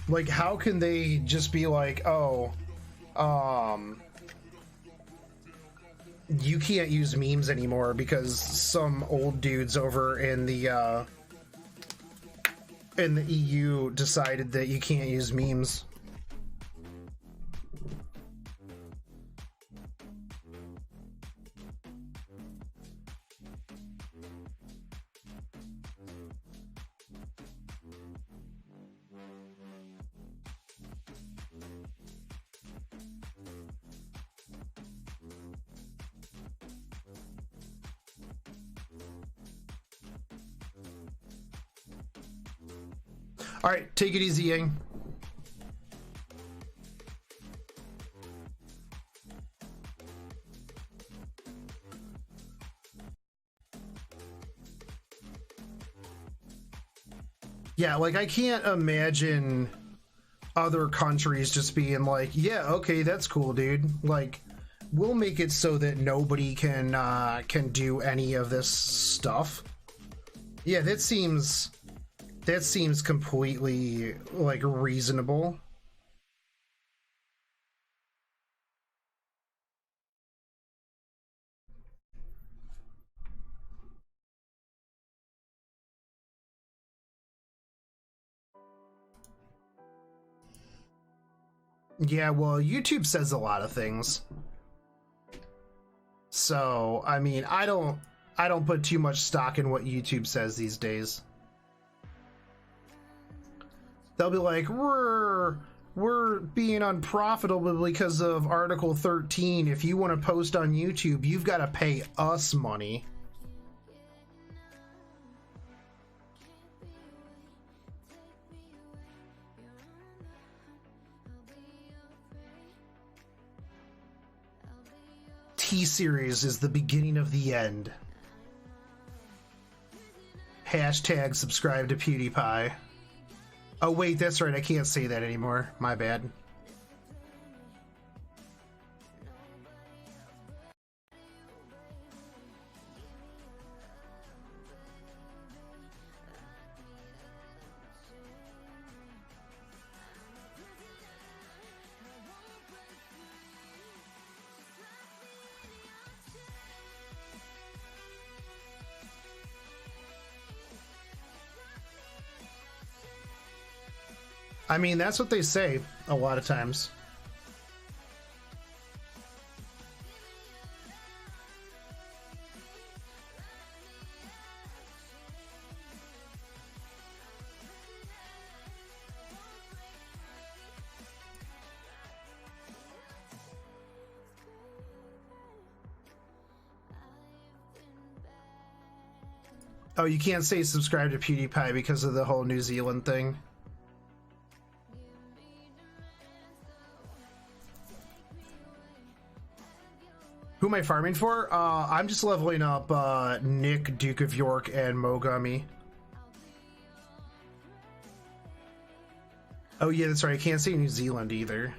Like, how can they just be like, oh, you can't use memes anymore because some old dudes over in the EU decided that you can't use memes. All right, take it easy, Yang. Yeah, like, I can't imagine other countries just being like, yeah, okay, that's cool, dude. Like, we'll make it so that nobody can do any of this stuff. Yeah, that seems completely, like, reasonable. Yeah, well, YouTube says a lot of things. So, I mean, I don't I don't put too much stock in what YouTube says these days. They'll be like, we're being unprofitable because of Article 13. If you want to post on YouTube, you've got to pay us money. T-Series is the beginning of the end. Hashtag subscribe to PewDiePie. Oh wait, that's right, I can't say that anymore. My bad. I mean, that's what they say a lot of times. Oh, you can't say subscribe to PewDiePie because of the whole New Zealand thing. Who am I farming for? I'm just leveling up Nick, Duke of York, and Mogami. Oh yeah, that's right. I can't say New Zealand either.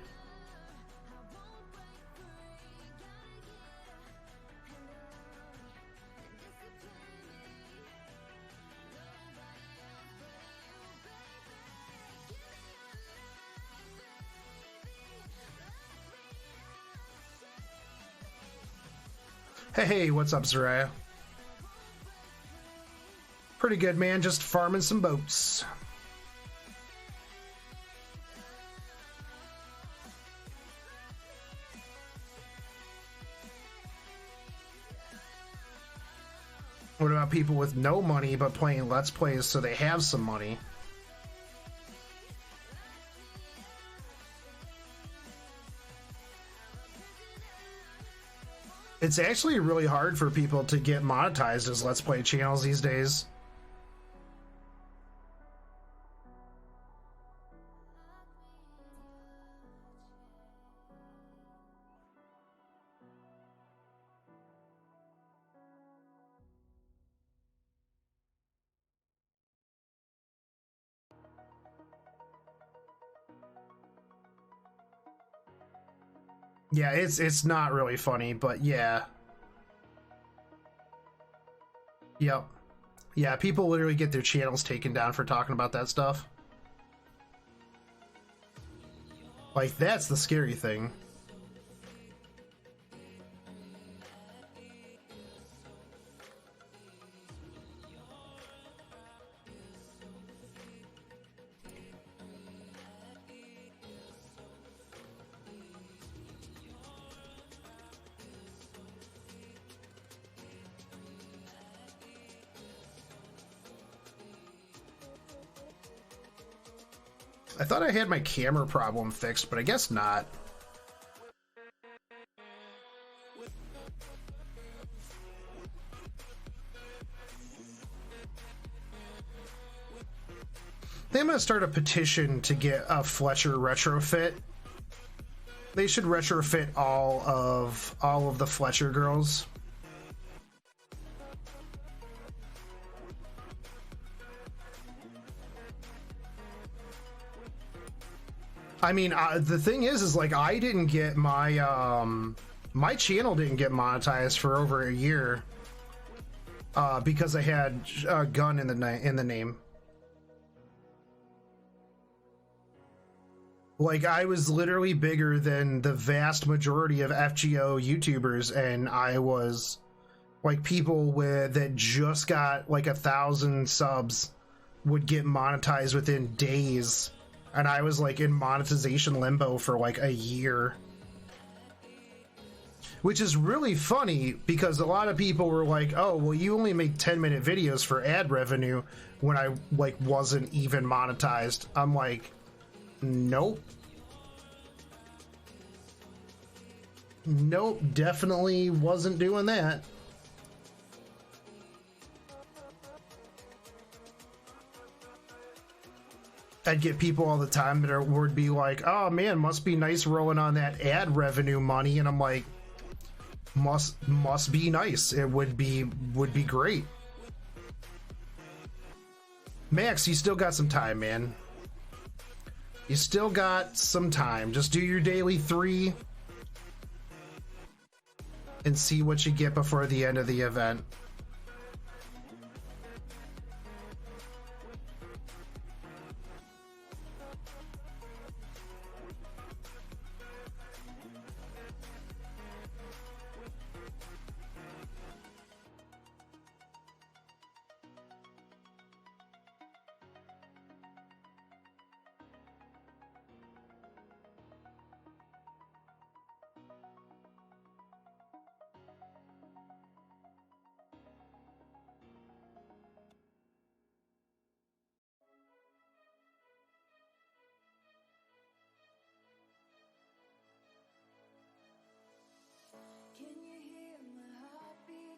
Hey, what's up, Zariah? Pretty good, man. Just farming some boats. What about people with no money but playing Let's Plays so they have some money? It's actually really hard for people to get monetized as Let's Play channels these days. Yeah, it's not really funny, but yeah. Yep. Yeah, people literally get their channels taken down for talking about that stuff. Like, that's the scary thing. I thought I had my camera problem fixed, but I guess not. I think I'm gonna start a petition to get a Fletcher retrofit. They should retrofit all of the Fletcher girls. I mean, the thing is like I didn't get my my channel didn't get monetized for over a year because I had a gun in the name. Like, I was literally bigger than the vast majority of FGO YouTubers, and I was like, people that just got like 1,000 subs would get monetized within days. And I was like in monetization limbo for like a year. which is really funny because a lot of people were like, oh, well, you only make 10-minute videos for ad revenue when I like wasn't even monetized. I'm like, nope. Nope, definitely wasn't doing that. I'd get people all the time that would be like, oh man, must be nice rolling on that ad revenue money. And I'm like, must be nice. It would be great. Max, you still got some time, man. You still got some time. Just do your daily 3 and see what you get before the end of the event.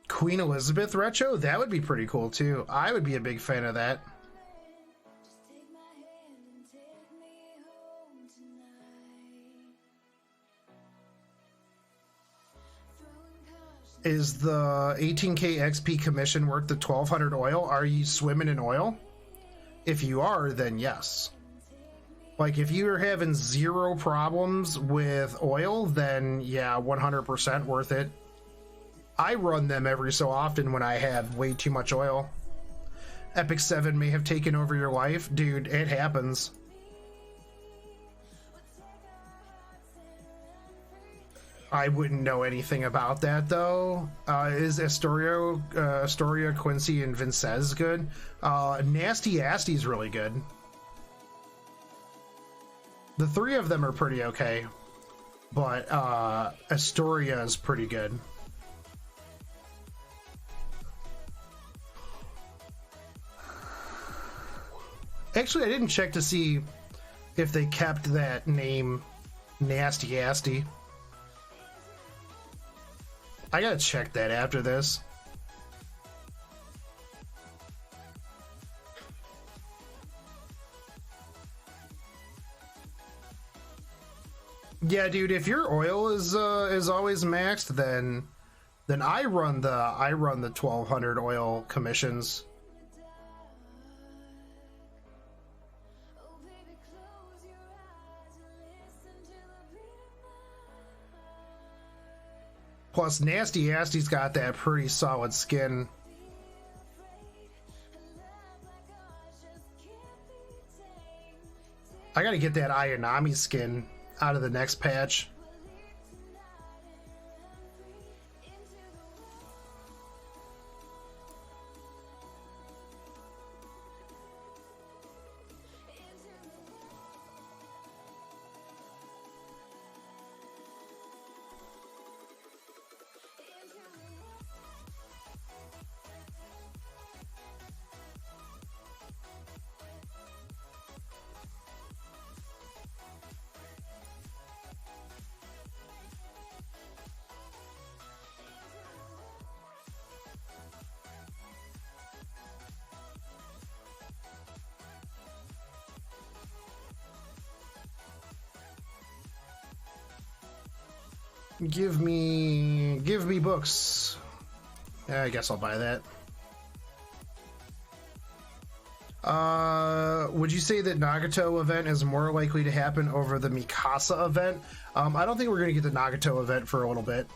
Queen Elizabeth retro? That would be pretty cool too. I would be a big fan of that. Is the 18k XP commission worth the 1200 oil? Are you swimming in oil? If you are, then yes. Like if you're having 0 problems with oil, then yeah, 100% worth it. I run them every so often when I have way too much oil. Epic 7 may have taken over your life. Dude, it happens. I wouldn't know anything about that though. Is Astoria, Quincy, and Vincez good? Nasty Asty's really good. The 3 of them are pretty okay, but Astoria is pretty good. Actually, I didn't check to see if they kept that name, Nasty Asty. I gotta check that after this. Yeah, dude, if your oil is always maxed, then I run the 1200 oil commissions. Plus, Nasty Asty's got that pretty solid skin. I gotta get that Ayanami skin out of the next patch. Give me books. Yeah, I guess I'll buy that. Would you say that Nagato event is more likely to happen over the Mikasa event? I don't think we're gonna get the Nagato event for a little bit.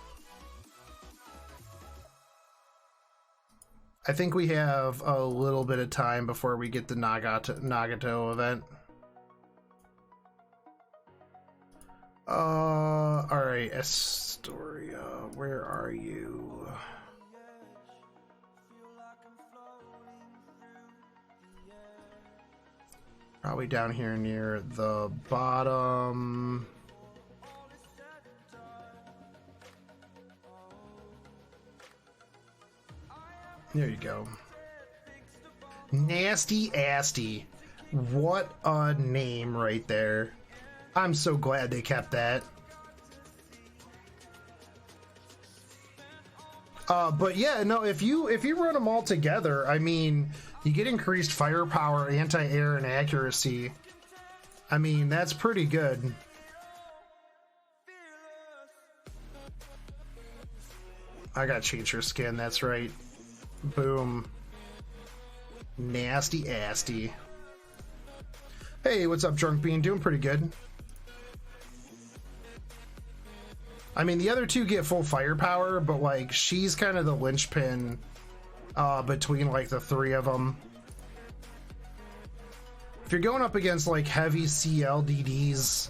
I think we have a little bit of time before we get the Nagato event. Alright, Astoria, where are you? Probably down here near the bottom. There you go. Nasty Asty. What a name right there. I'm so glad they kept that. But yeah, no, if you run them all together, I mean, you get increased firepower, anti-air, and accuracy. I mean, that's pretty good. I gotta change her skin, that's right. Boom. Nasty Asty. Hey, what's up, Drunk Bean? Doing pretty good. I mean, the other two get full firepower, but like, she's kind of the linchpin between like the three of them. If you're going up against like heavy CLDDs,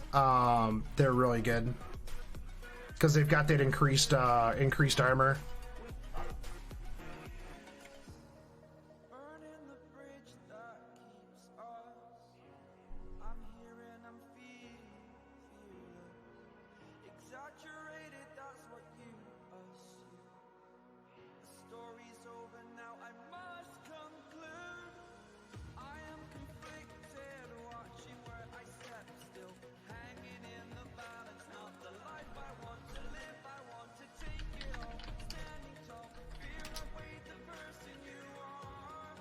they're really good because they've got that increased armor.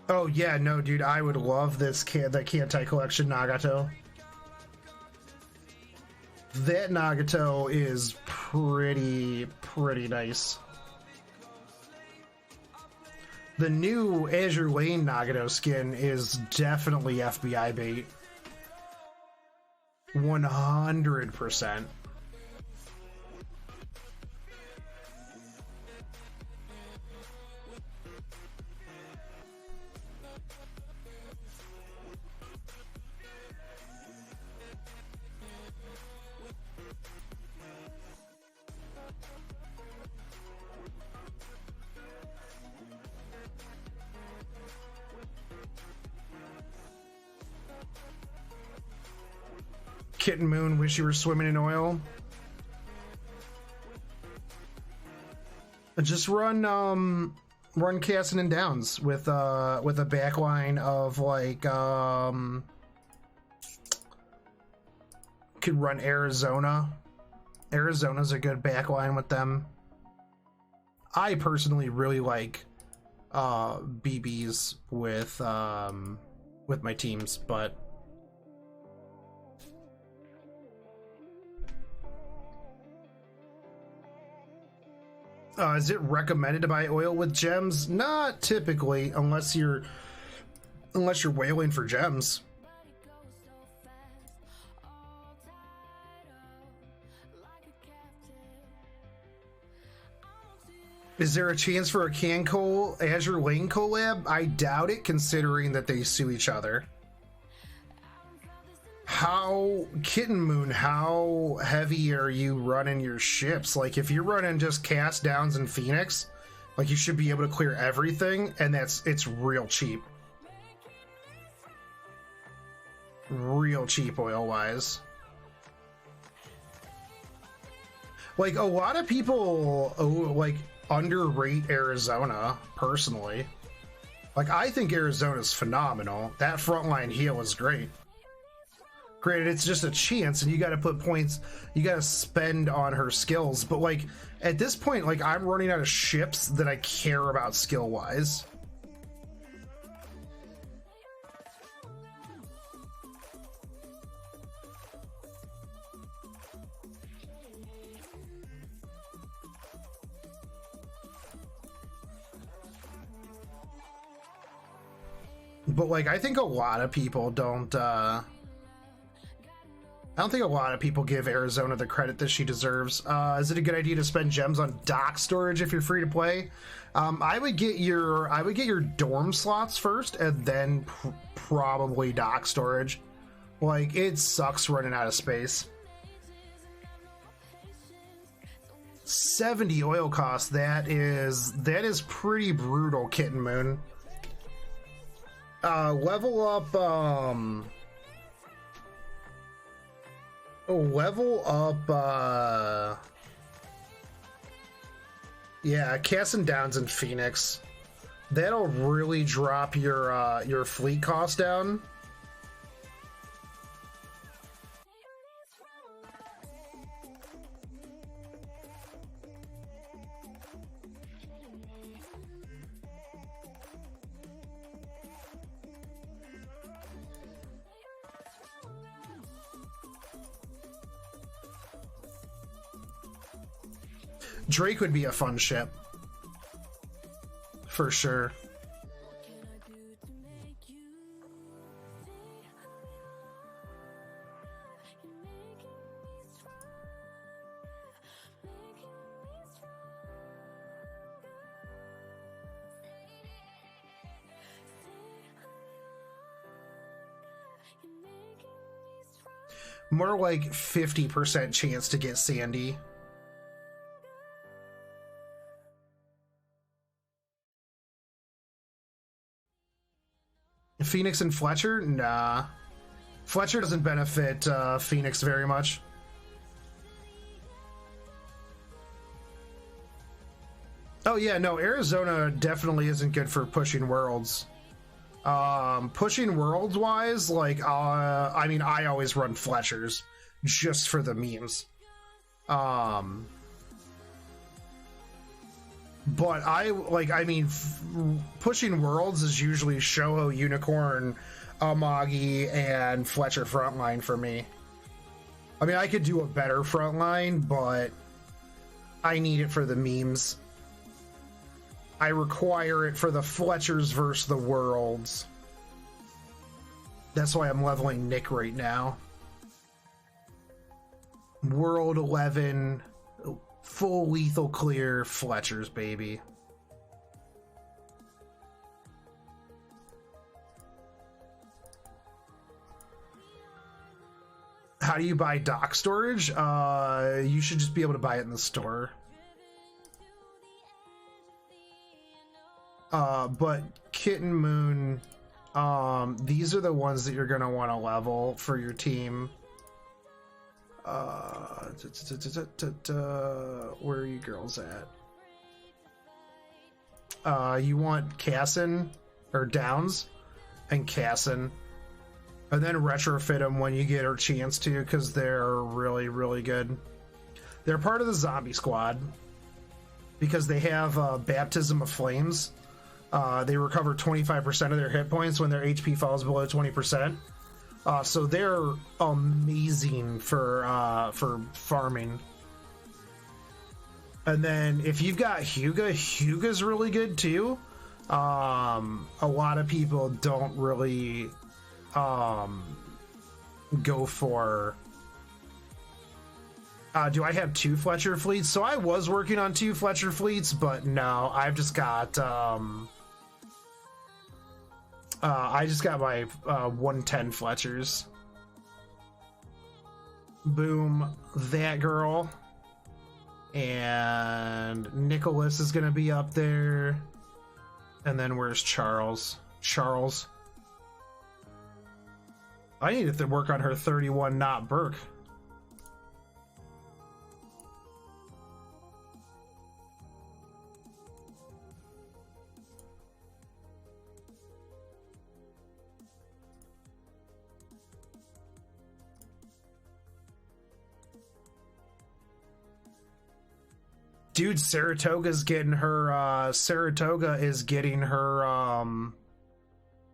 Oh yeah, no, dude, I would love this the Kantai Collection Nagato. That Nagato is pretty nice. The new Azure Lane Nagato skin is definitely FBI bait. 100%. Kitten Moon, wish you were swimming in oil. Just run Cassin and Downs with a backline of like could run Arizona. Arizona's a good backline with them. I personally really like BBs with my teams, but is it recommended to buy oil with gems? Not typically, unless you're whaling for gems. Is there a chance for a Cancol Azure Lane collab? I doubt it, considering that they sue each other. How, Kitten Moon, how heavy are you running your ships? Like, if you're running just Cast Downs and Phoenix, like, you should be able to clear everything, and it's real cheap. Real cheap oil-wise. Like, a lot of people, like, underrate Arizona, personally. Like, I think Arizona's phenomenal. That frontline heal is great. Granted, it's just a chance, and you got to put points, you got to spend on her skills, but like, at this point, like, I'm running out of ships that I care about skill-wise. But like, I think a lot of people don't, I don't think a lot of people give Arizona the credit that she deserves. Is it a good idea to spend gems on dock storage if you're free to play? I would get your dorm slots first, and then probably dock storage. Like, it sucks running out of space. 70 oil cost. That is pretty brutal, Kitten Moon. Level up. Yeah, Cassin Downs and Phoenix. That'll really drop your fleet cost down. Drake would be a fun ship. For sure. More like 50% chance to get Sandy. Phoenix and Fletcher? Nah. Fletcher doesn't benefit Phoenix very much. Oh yeah, no, Arizona definitely isn't good for pushing worlds. Pushing worlds wise, like, I mean, I always run Fletchers just for the memes. But I mean, pushing worlds is usually Shoho, Unicorn, Amagi, and Fletcher frontline for me. I mean, I could do a better frontline, but I need it for the memes. I require it for the Fletchers versus the worlds. That's why I'm leveling Nick right now. World 11... full lethal clear Fletchers, baby. How do you buy dock storage? You should just be able to buy it in the store. But Kitten Moon, these are the ones that you're gonna want to level for your team. Where are you girls at? You want Cassin or Downs and Cassin, and then retrofit them when you get a chance to, because they're really, really good. They're part of the zombie squad because they have Baptism of Flames. They recover 25% of their hit points when their HP falls below 20%. So they're amazing for farming. And then if you've got Hyuga, Hyuga's really good too. A lot of people don't really go for... do I have 2 Fletcher fleets? So I was working on 2 Fletcher fleets, but no, I've just got... I just got my 110 Fletchers. Boom, that girl. And Nicholas is gonna be up there. And then where's Charles? Charles. I need to work on her 31 knot Burke. Dude, Saratoga is getting her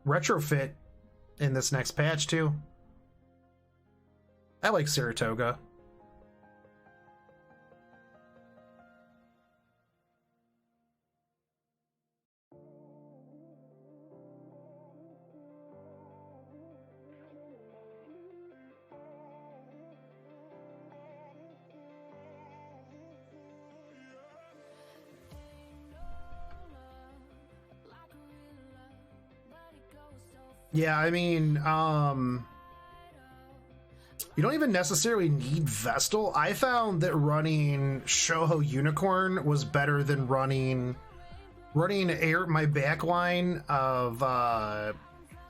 retrofit in this next patch too. I like Saratoga. Yeah, I mean, you don't even necessarily need Vestal. I found that running Shoho Unicorn was better than running my backline of, I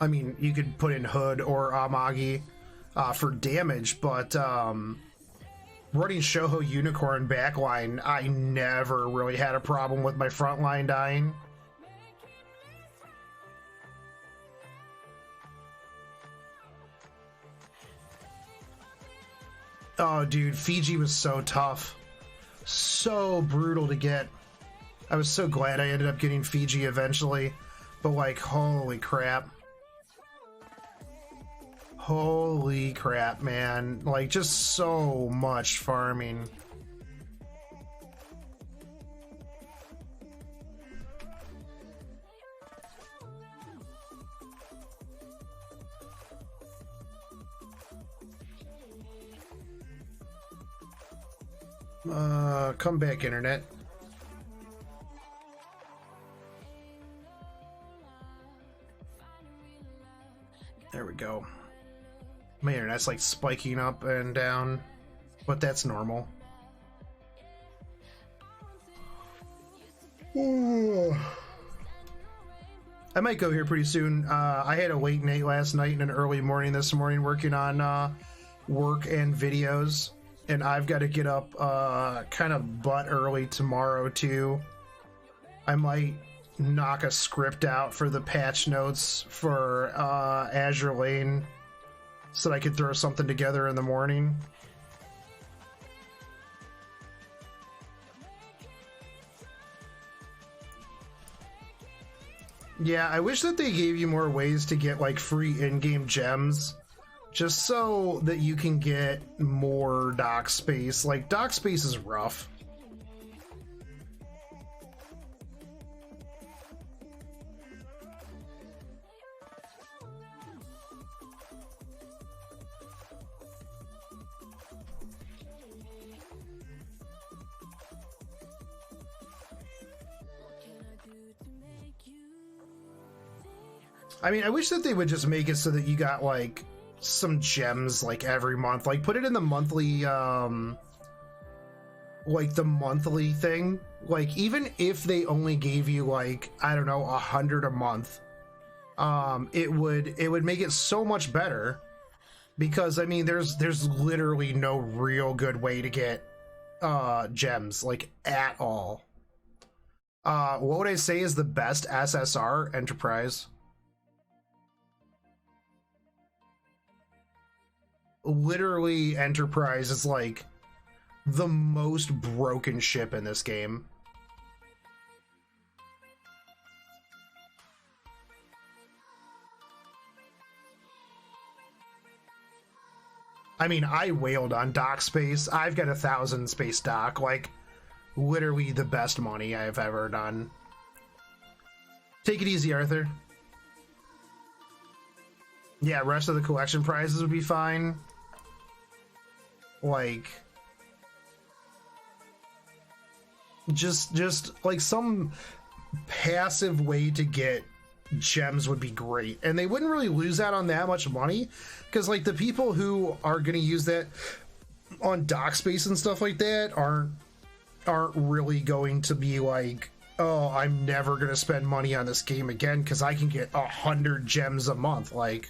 mean, you could put in Hood or Amagi for damage, but running Shoho Unicorn backline, I never really had a problem with my front line dying. Oh, dude, Fiji was so tough. So brutal to get. I was so glad I ended up getting Fiji eventually. But, like, holy crap. Holy crap, man. Like, just so much farming. Come back, internet. There we go. My internet's like spiking up and down, but that's normal. I might go here pretty soon. I had a late night last night and an early morning this morning working on work and videos. And I've got to get up kind of butt early tomorrow too. I might knock a script out for the patch notes for Azure Lane so that I could throw something together in the morning. Yeah, I wish that they gave you more ways to get like free in-game gems. Just so that you can get more dock space. Like, dock space is rough. I mean, I wish that they would just make it so that you got, like, some gems like every month, like put it in the monthly like the monthly thing. Like, even if they only gave you like, I don't know, 100 a month, it would make it so much better, because I mean there's literally no real good way to get gems, like, at all. What would I say is the best SSR? Enterprise. Literally, Enterprise is like the most broken ship in this game. I mean, I wailed on dock space. I've got 1,000 space dock, like literally the best money I've ever done. Take it easy, Arthur. Yeah, rest of the collection prizes would be fine. Like, just like some passive way to get gems would be great, and they wouldn't really lose out on that much money, because like the people who are going to use that on dock space and stuff like that aren't really going to be like, oh, I'm never going to spend money on this game again because I can get 100 gems a month. Like,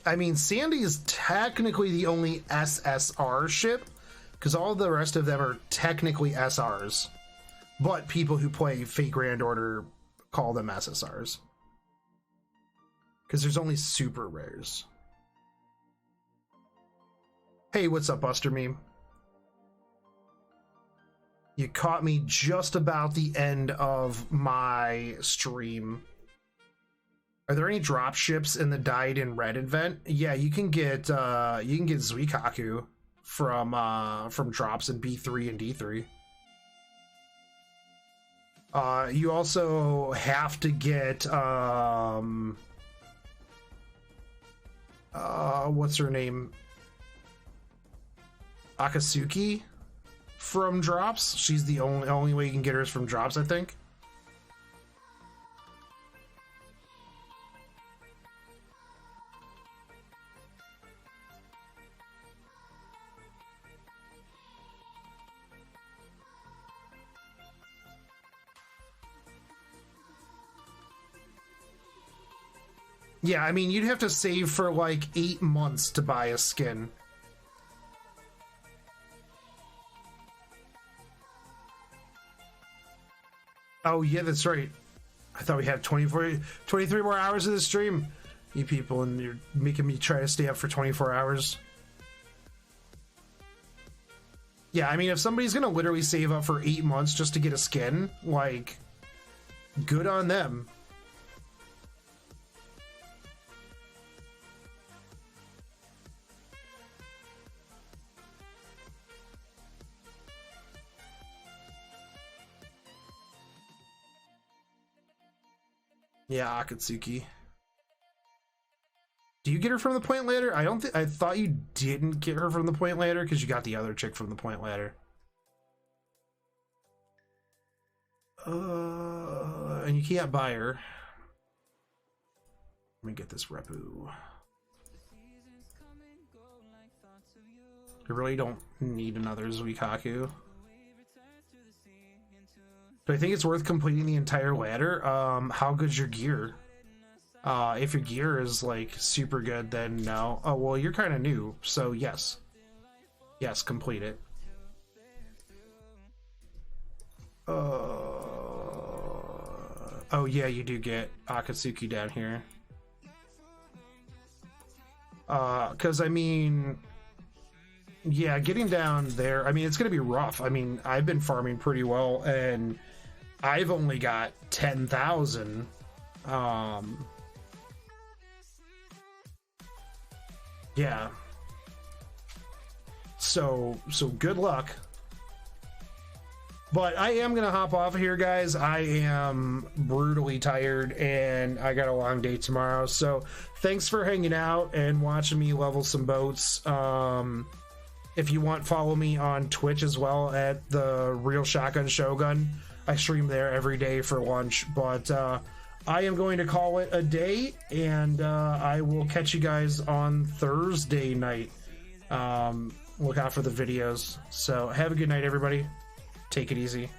I mean, Sandy is technically the only SSR ship, because all the rest of them are technically SRs. But people who play Fate Grand Order call them SSRs, because there's only super rares. Hey, what's up, Buster Meme? You caught me just about the end of my stream. Are there any drop ships in the Dyed in Red event? Yeah, you can get Zuikaku from drops in B3 and D3. You also have to get what's her name? Akatsuki from drops. She's the only way you can get her is from drops, I think. Yeah, I mean, you'd have to save for like 8 months to buy a skin. Oh, yeah, that's right. I thought we had 23 more hours of the stream. You people, and you're making me try to stay up for 24 hours. Yeah, I mean, if somebody's gonna literally save up for 8 months just to get a skin, like, good on them. Yeah, Akatsuki. Do you get her from the point ladder? I don't think. I thought you didn't get her from the point ladder because you got the other chick from the point ladder. And you can't buy her. Let me get this Repu. I really don't need another Zuikaku. But I think it's worth completing the entire ladder. How good's your gear? If your gear is like super good, then no. Oh, well, you're kind of new, so yes. Yes, complete it. Oh yeah, you do get Akatsuki down here. Cause I mean, yeah, getting down there, I mean, it's gonna be rough. I mean, I've been farming pretty well, and I've only got 10,000. Yeah. So good luck. But I am gonna hop off here, guys. I am brutally tired and I got a long day tomorrow. So thanks for hanging out and watching me level some boats. If you want, follow me on Twitch as well at the Real Shotgun Shogun. I stream there every day for lunch. But I am going to call it a day, and I will catch you guys on Thursday night. Look out for the videos. So have a good night, everybody. Take it easy.